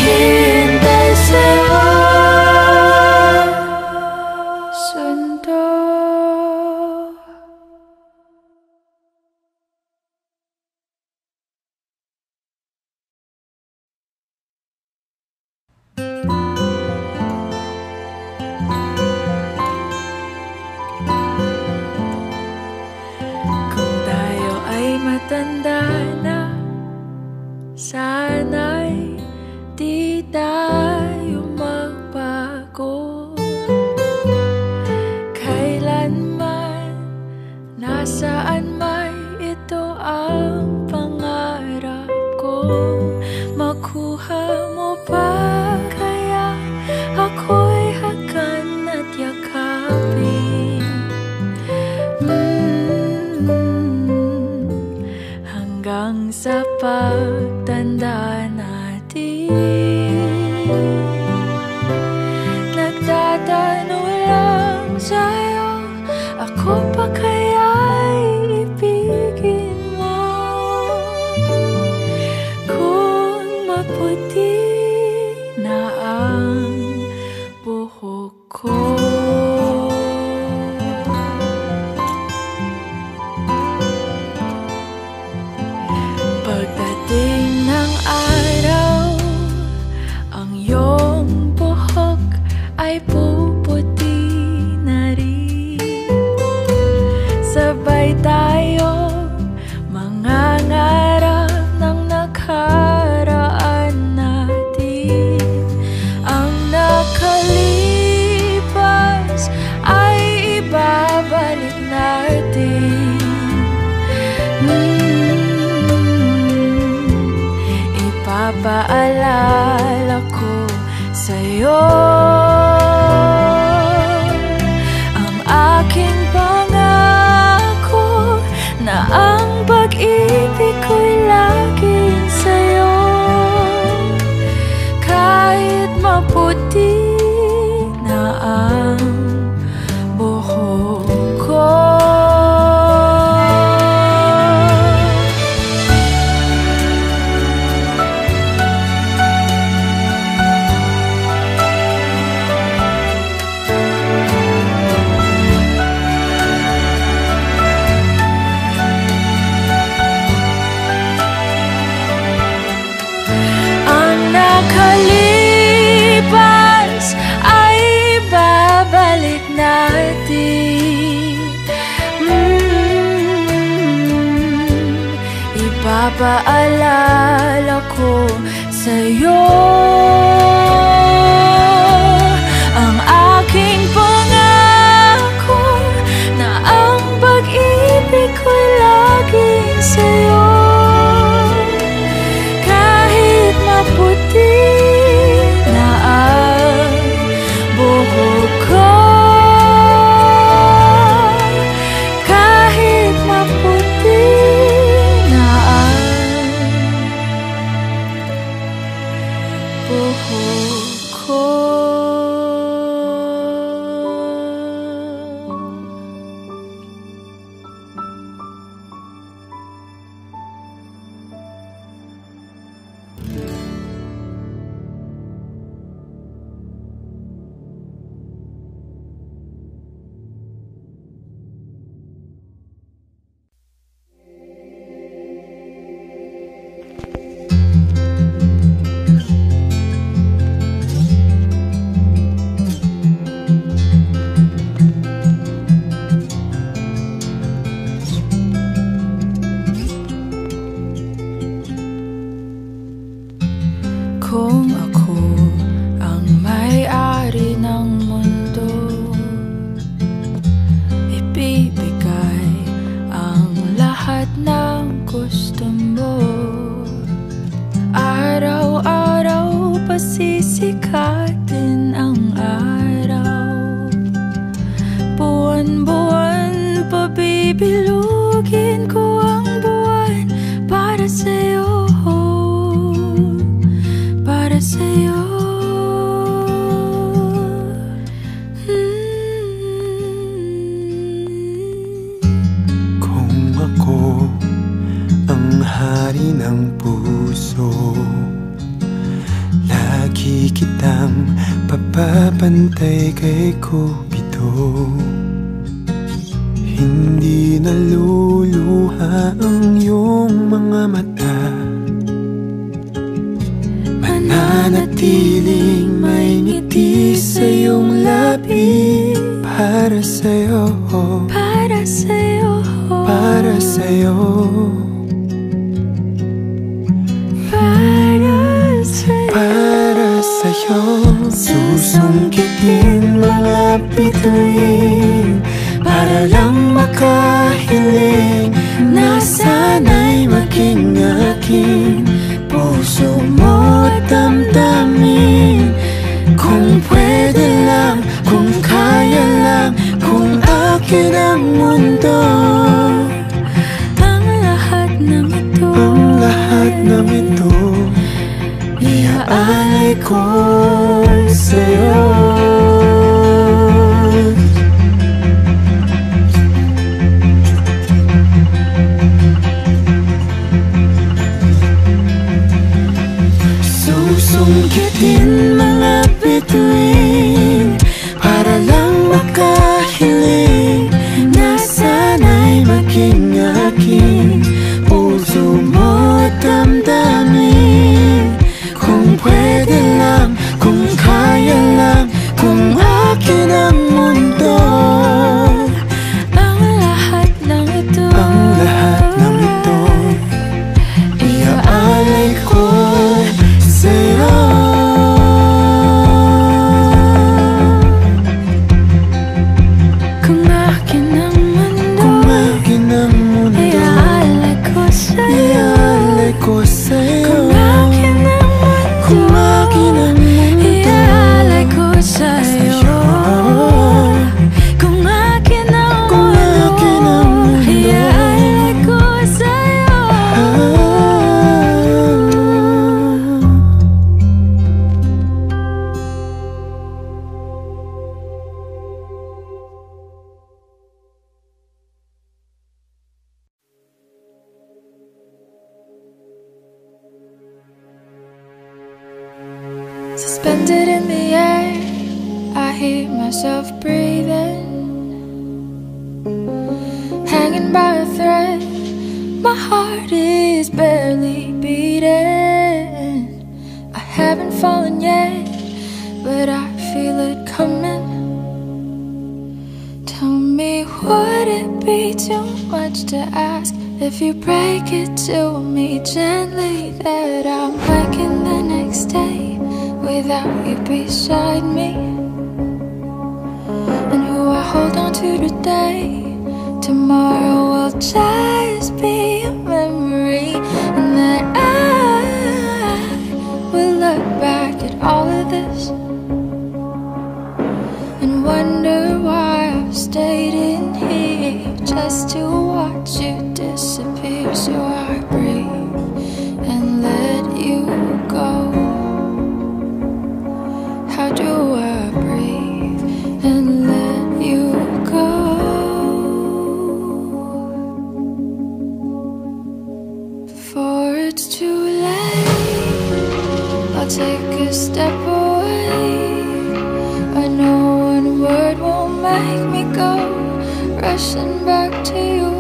naghihintay sa'yo. Sundo. Kung tayo ay matanda na, sana'y di tayo magbago. Kailanman, nasaan may ito ang pangarap ko. Makuha mo pa kaya ako'y hagan at yakapin. Hanggang sa pagtanda natin, nagtatanong lang sa'yo, ako pa kaya'y ibigin mo? Kung maputi na ang buhok ko, pagdating ng araw, ang iyong buhok ay puputi na rin. Sabay tayo mangangarap ng nakaraan natin. Ang nakalipas ay ibabalik natin. Ipapaalala ko sa'yo ang aking pangako na ang pag-ibig ko'y laging sa'yo. Kahit maputi na ang buhok ko, nakalipas ay babalik natin. Ipapaalala ko sa'yo ang aking pangako na ang pag-ibig ko'y laging sa'yo. Kahit maputi na ang buhok ko, kahit maputi na ang buhok ko. Kung ako ang may-ari ng mundo, ibibigay ang lahat ng gusto mo. Araw-araw pasisikatin ang araw, buwan-buwan pabibilugin ko ang buwan para sa'yo, para sa'yo. Kung ako ang hari ng puso, kitang papapantay kay Cupido. Hindi naluluha ang iyong mga mata, mananatiling may ngiti sa iyong labi. Para sa'yo, para sa'yo, para sa'yo, para sa'yo. Susungkitin mga bituin para lang makahiling na sana'y maging akin. Puso mo at damdamin, kung pwede lang, kung kaya lang, kung akin ang mundo. Ang lahat ng ito, ang lahat ng ito, iaalay ko sa'yo. Susungkitin mga bituin para lang makahiling na sana'y maging akin. Puso mo at damdamin, kung pwede lang, kung kaya lang, kung akin ang mundo. ang lahat ng ito, Ang lahat ng ito, iaalay ko sa'yo. kung akin ang mundo, Kung akin ang mundo, iaalay ko sa'yo. iaalay ko sa'yo. Kung akin ang mundo, Kung akin ang mundo, iaalay ko sa'yo. Kung akin ang mundo, iaalay ko sa'yo. Suspended in the air, I hear myself breathing, hanging by a thread. My heart is barely beating. I haven't fallen yet, but I feel it coming. Tell me, would it be too much to ask if you break it to me gently that I'm waking the next day without you beside me? And who I hold on to today, tomorrow will just be a memory. And that I will look back at all of this and wonder why I've stayed in here just to watch you disappear. So I breathe and let you go. How do I breathe and let you go? Before it's too late, I'll take a step away. I know one word won't make me go rushing back to you.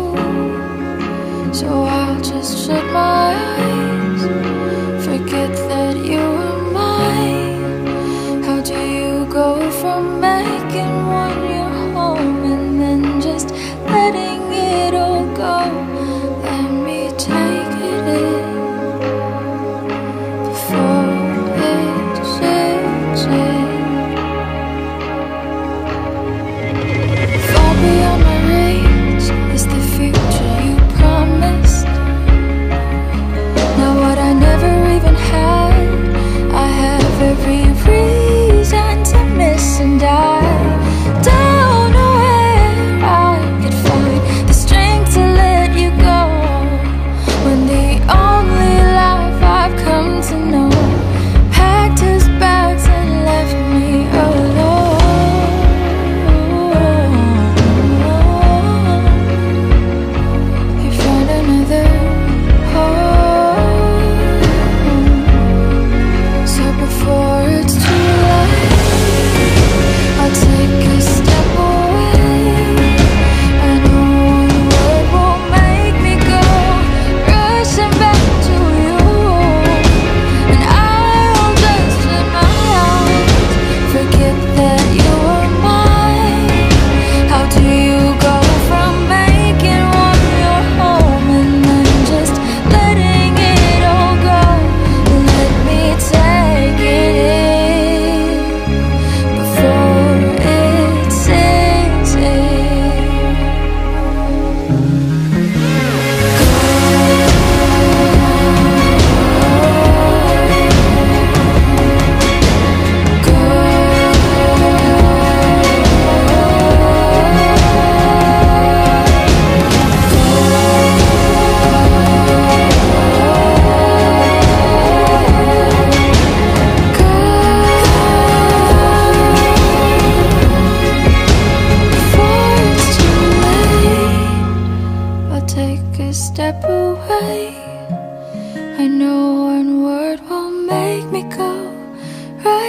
So I'll just shut my eyes, forget that you were mine. How do you go from making one your home and then just letting it all go? Let me take it in before it changes. Far beyond my reach is the future you promised. Now what I never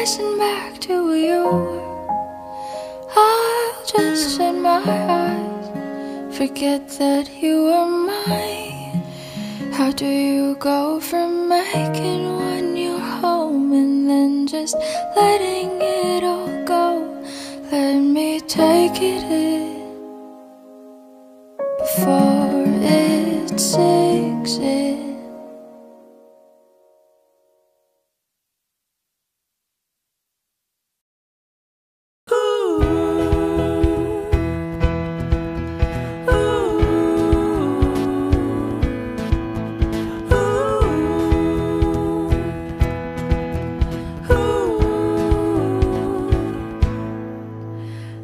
listen back to you. I'll just shut my eyes, forget that you were mine. How do you go from making one your home and then just letting it all go? Let me take it in before it sinks in.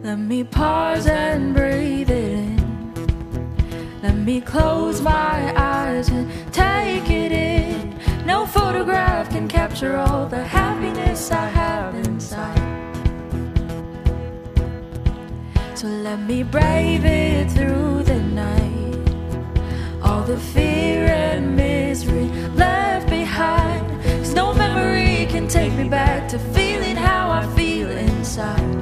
Let me pause and breathe it in. Let me close my eyes and take it in. No photograph can capture all the happiness I have inside. So let me brave it through the night. All the fear and misery left behind, 'cause no memory can take me back to feeling how I feel inside.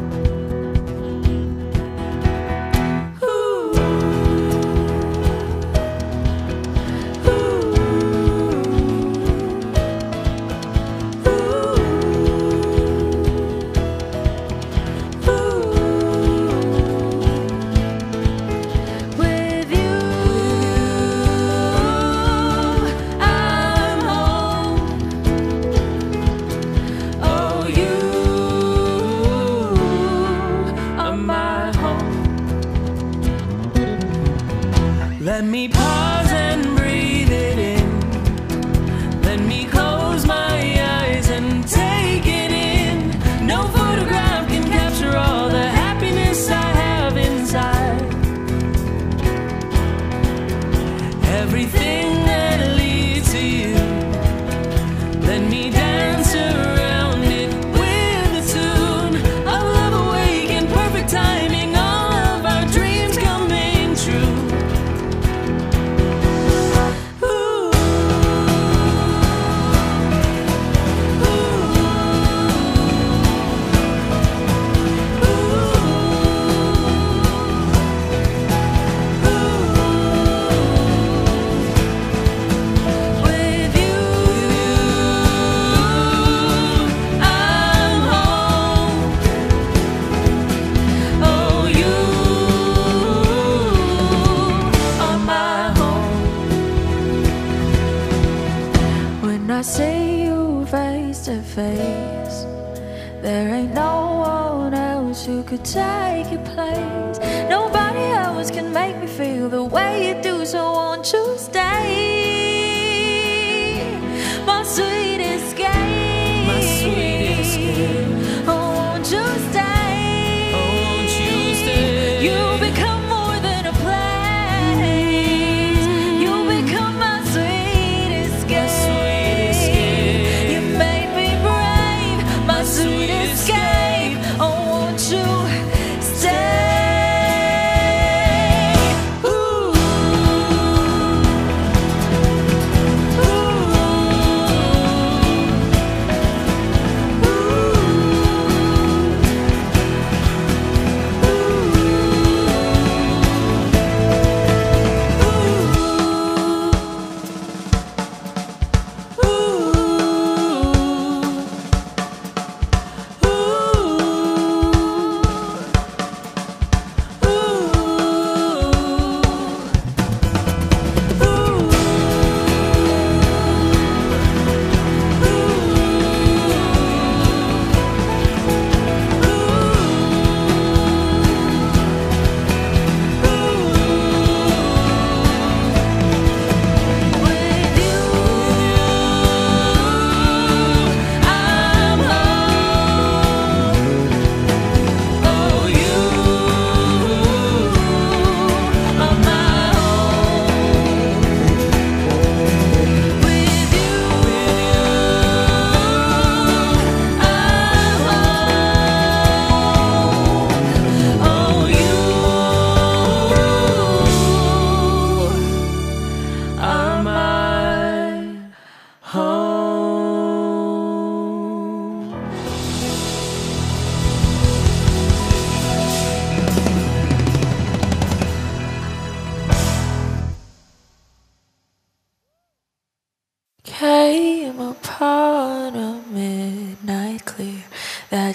Let me pause and breathe it in. Let me close my eyes and take it in. No photograph can capture all the happiness I have inside. Everything that leads to you, let me dance around it with a tune of love awake in perfect timing, all of our dreams coming true. I see you face to face, there ain't no one else who could take your place. Nobody else can make me feel the way you do, so won't you stay, my sweet escape, My sweet escape. Oh, won't you stay? Oh, won't you stay? You become more than a place. You become my sweet escape. Sweet escape, oh won't you stay? Ooh.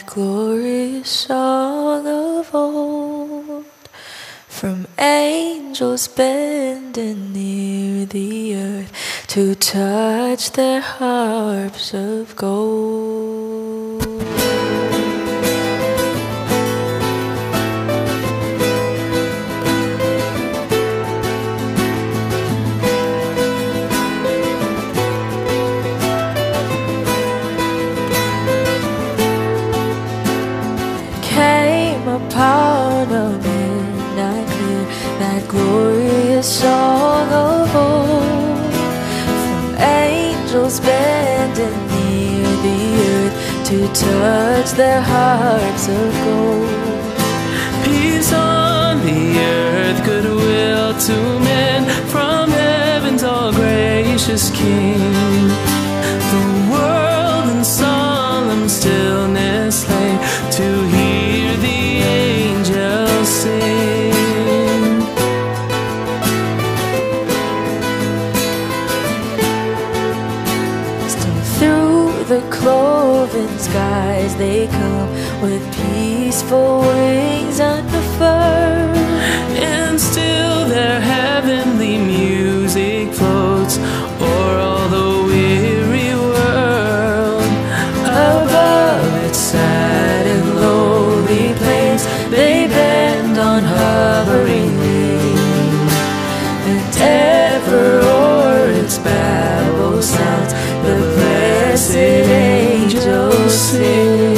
that glorious song of old, from angels bending near the earth to touch their harps of gold. Came upon a midnight clear, that glorious song of old, from angels bending near the earth to touch their harps of gold. Peace on the earth, goodwill to men, from heaven's all gracious King. The world in solemn stillness lay to hear the angels sing. Still through the cloven skies they come with peaceful wings unfurled, And still their heavenly music floats o'er all the weary world. above its sad and lowly plains they bend on hovering wings, and ever o'er its babel sounds the blessed angels sing.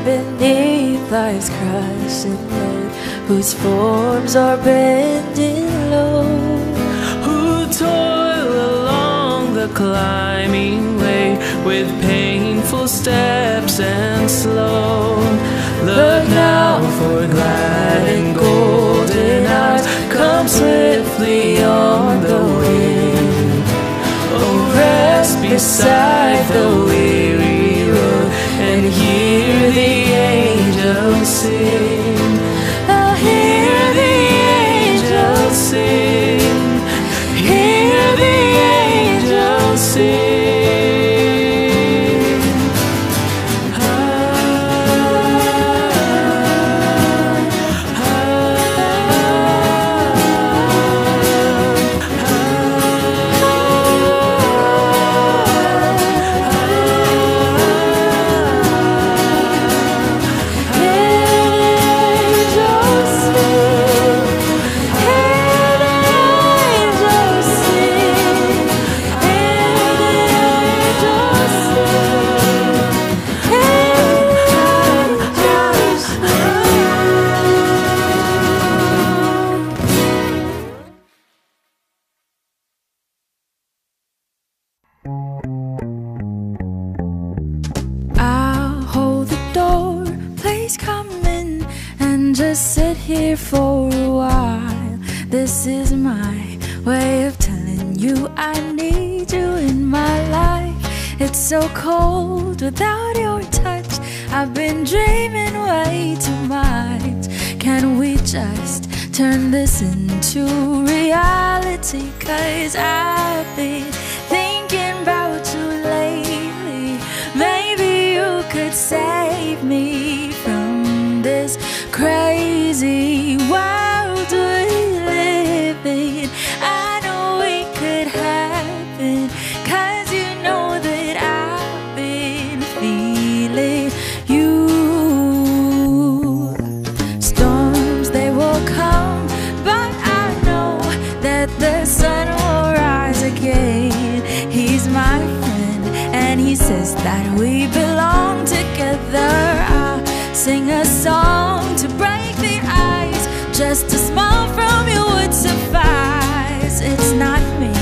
Beneath life's crushing load, whose forms are bending low, Who toil along the climbing way with painful steps and slow. Look now, for glad and golden hours come swiftly on the wind. Oh, rest beside the weary road and hear the angels sing. I'll Hear the angels sing. Hear the angels sing. Just sit here for a while. This is my way of telling you I need you in my life. It's so cold without your touch. I've been dreaming way too much. Can we just turn this into reality? 'Cause I've been thinking about you lately. Maybe you could save me from this crazy world we live in. I know it could happen, 'cause you know that I've been feeling you. Storms, they will come, but I know that the sun will rise again. He's my friend, and he says that we belong together. I'll sing a song to break the ice. Just a smile from you would suffice. It's not me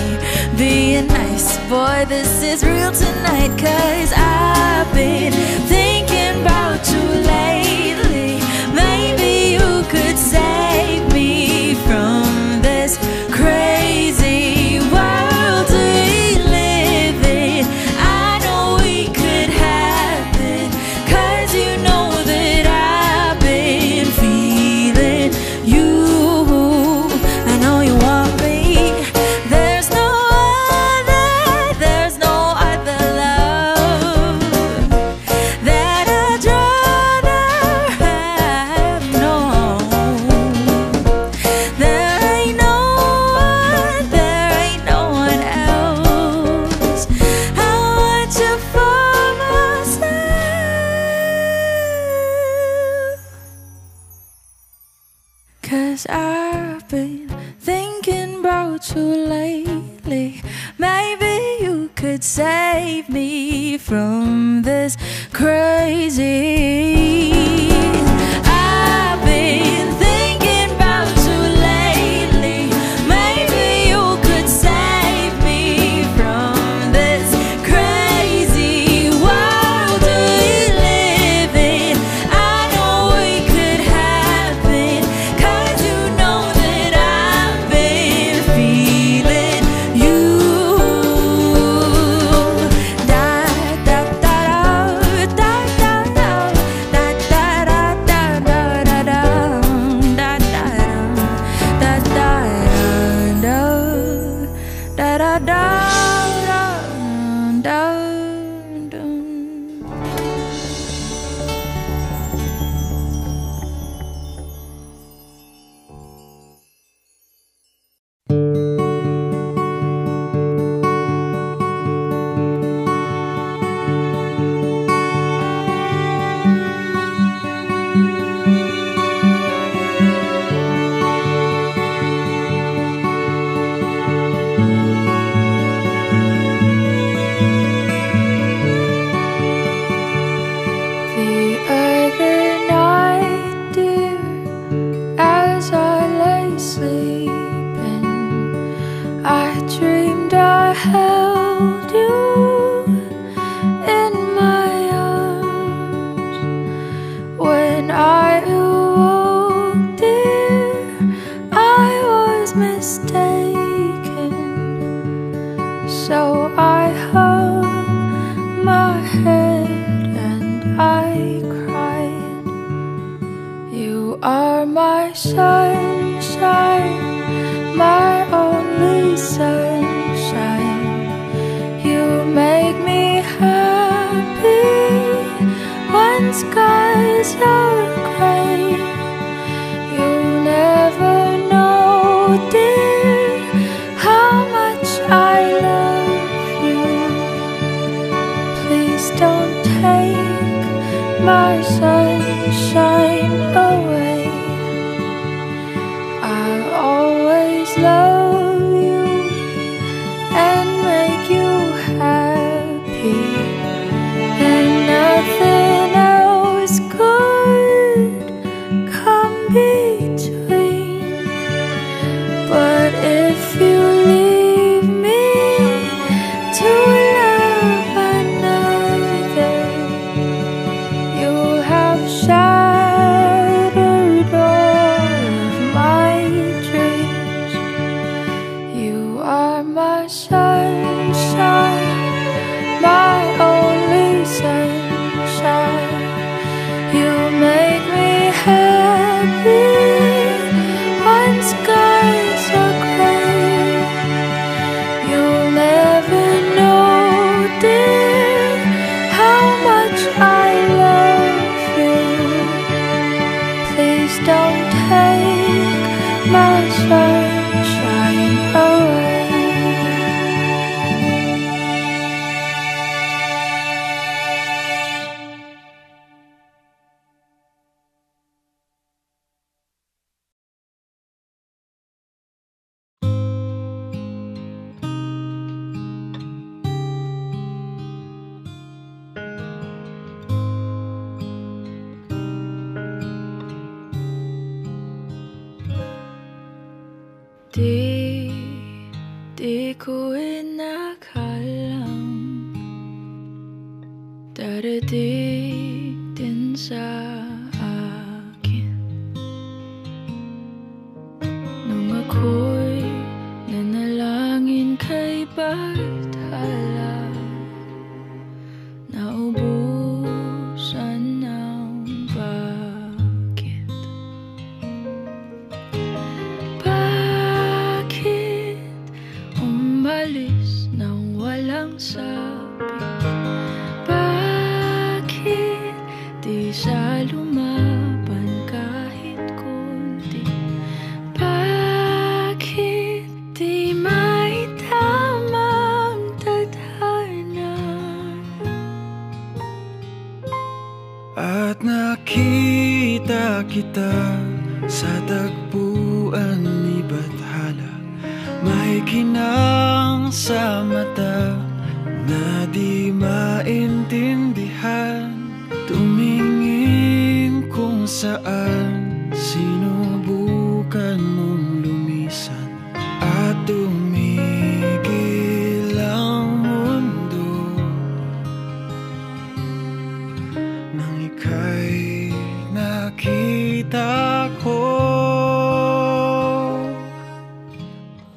being nice, boy, this is real tonight. 'Cause I've been thinking about 'cause I've been thinking about you lately. Maybe you could save me from this crazy. I've been thinking about you lately. Maybe you could save me from this crazy world we live in. I know it could happen, 'cause you know that I've been feeling you. Da da da da da da da da da da da da da da da da da da da. The other night, dear, as I lay sleeping, I dreamed I held you in my arms. When I awoke, dear, I was mistaken, so I hung my head and I cried. You are my sunshine, my only sunshine. You make me happy when skies are gray. You'll never know, dear, how much I love you. Please don't take my sunshine away. I'll always love you and make you happy, and nothing else could come between. But if you leave me to love another, you'll have shattered all of my dreams. You are my sunshine, my only sunshine. You make me happy when skies are gray. You'll never know, dear, how much I love you. Please don't take my sunshine away. Di ko inakalang darating din sa akin nung ako'y nanalangin kay Bathala. Naubusan ng bakit. Bakit umalis nang walang sabi? Bakit di siya lumaban kahit kunti? Bakit di may tamang tadhana? At nakita kita sa tagpuan ginang sa mata na di maintindihan. Tumingin kung saan sinubukan mong lumisan at tumigil ang mundo nang ika'y nakita ko.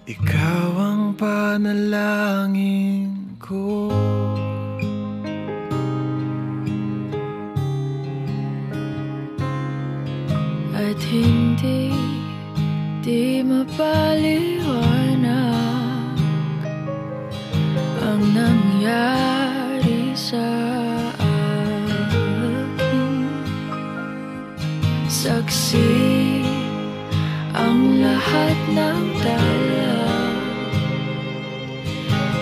Ikaw ang panalangin ko. At hindi di mapaliwanag ang nangyari sa akin. Saksi ang lahat ng dala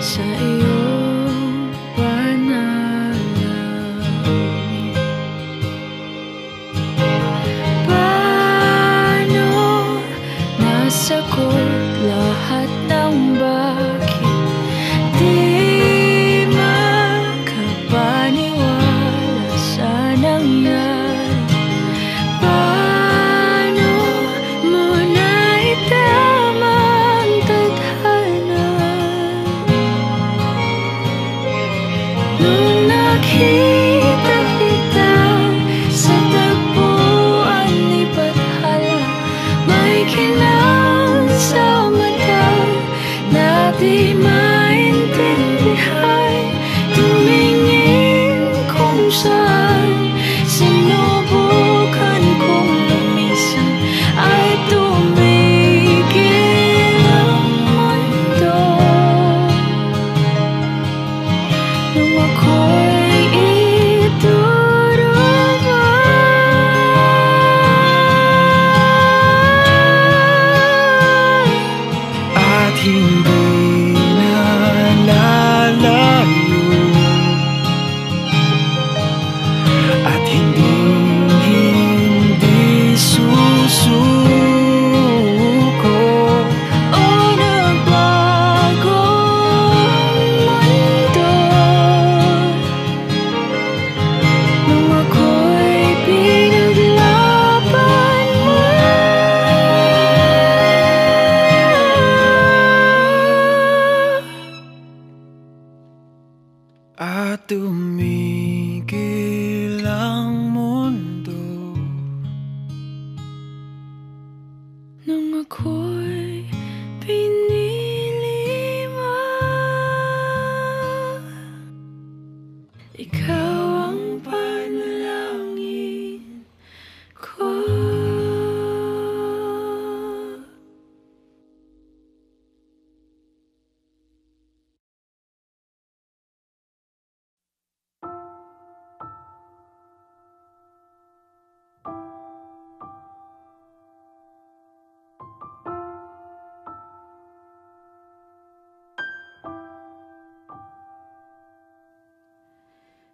sa iyong panalangin. Paano nasagot lahat ng bakit di makapaniwala sa nangyari? Paano mo naitama ang tadhana nung nakita kita sa tagpuan ni Bathala? May kinang sa mata na di maintindihan. Tumingin kung saan sinubukan kong lumisan ay tumigil ang mundo nung ako'y iduruma. At hindi na lalayo, at hindi susuko. O nagbago ang mundo nung ako'y pinaglaban mo. At tumigil ang mundo Nung ako'y pinili mo. Ikaw ang panalangin ko.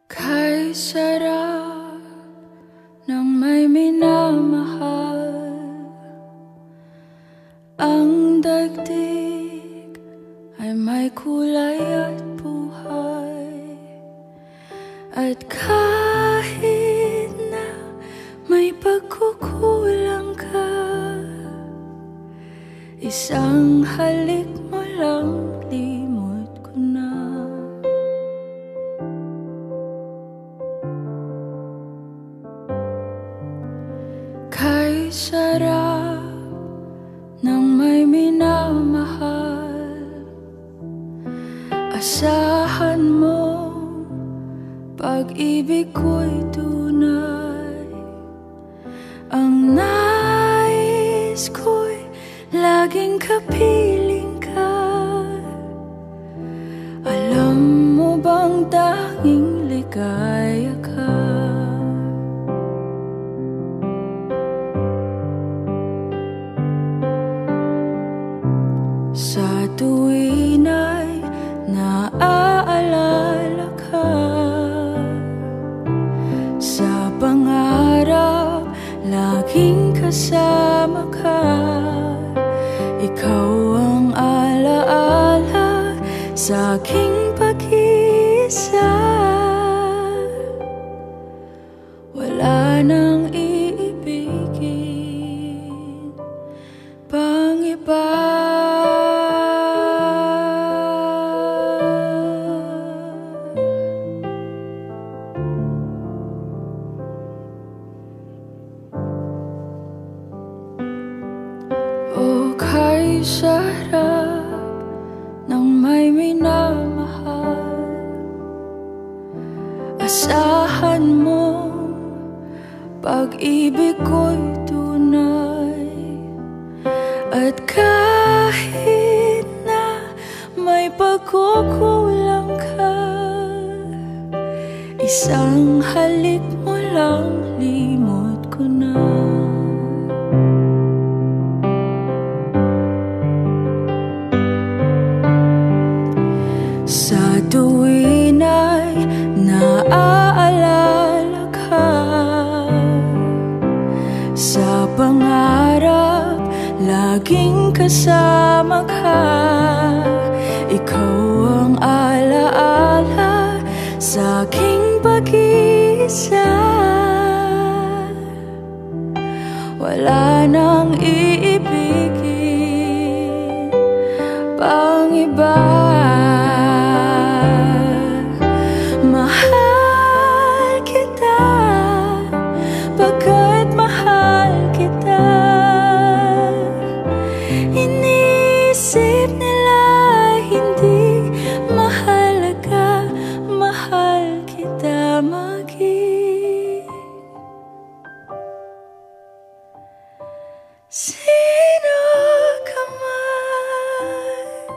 Kay sarap ng may minamahal, ang daigdig ay may kulay at buhay. At kahit na may pagkukulang ka, isang halik mo lang limot ko na. Kay sarap ng may minamahal, asahan mo pag-ibig ko'y tunay. Ang nais ko'y laging kapiling ka. Alam mo bang tanging ligaya ka? Sa tuwin ay naaalala ka, sa pangarap laging kasama ka. Ikaw ang alaala sa aking pag-iisa. Wala nang iibigin pang iba. O kay sarap ng may minamahal, asahan mo pag-ibig ko'y tunay. At kahit na may pagkukulang ka, isang halik mo lang limot ko na. Sa tuwin ay naaalala ka, sa pangarap laging kasama ka. Ikaw ang alaala sa aking pag-iisa. Wala nang iibigin pang iba. Mahal kita pagkat mahal kita. Inisip nila hindi mahalaga, mahal kita maging sino ka man.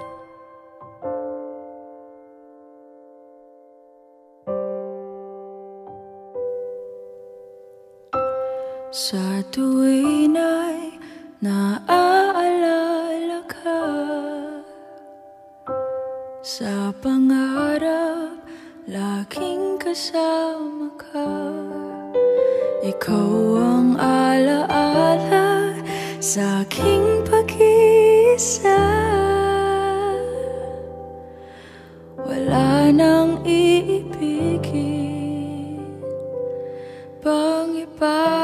Sa tuwin ay naaalala ka, sa pangarap laging kasama ka. Ikaw ang alaala sa aking pag-iisa. Wala nang iibigin pang iba.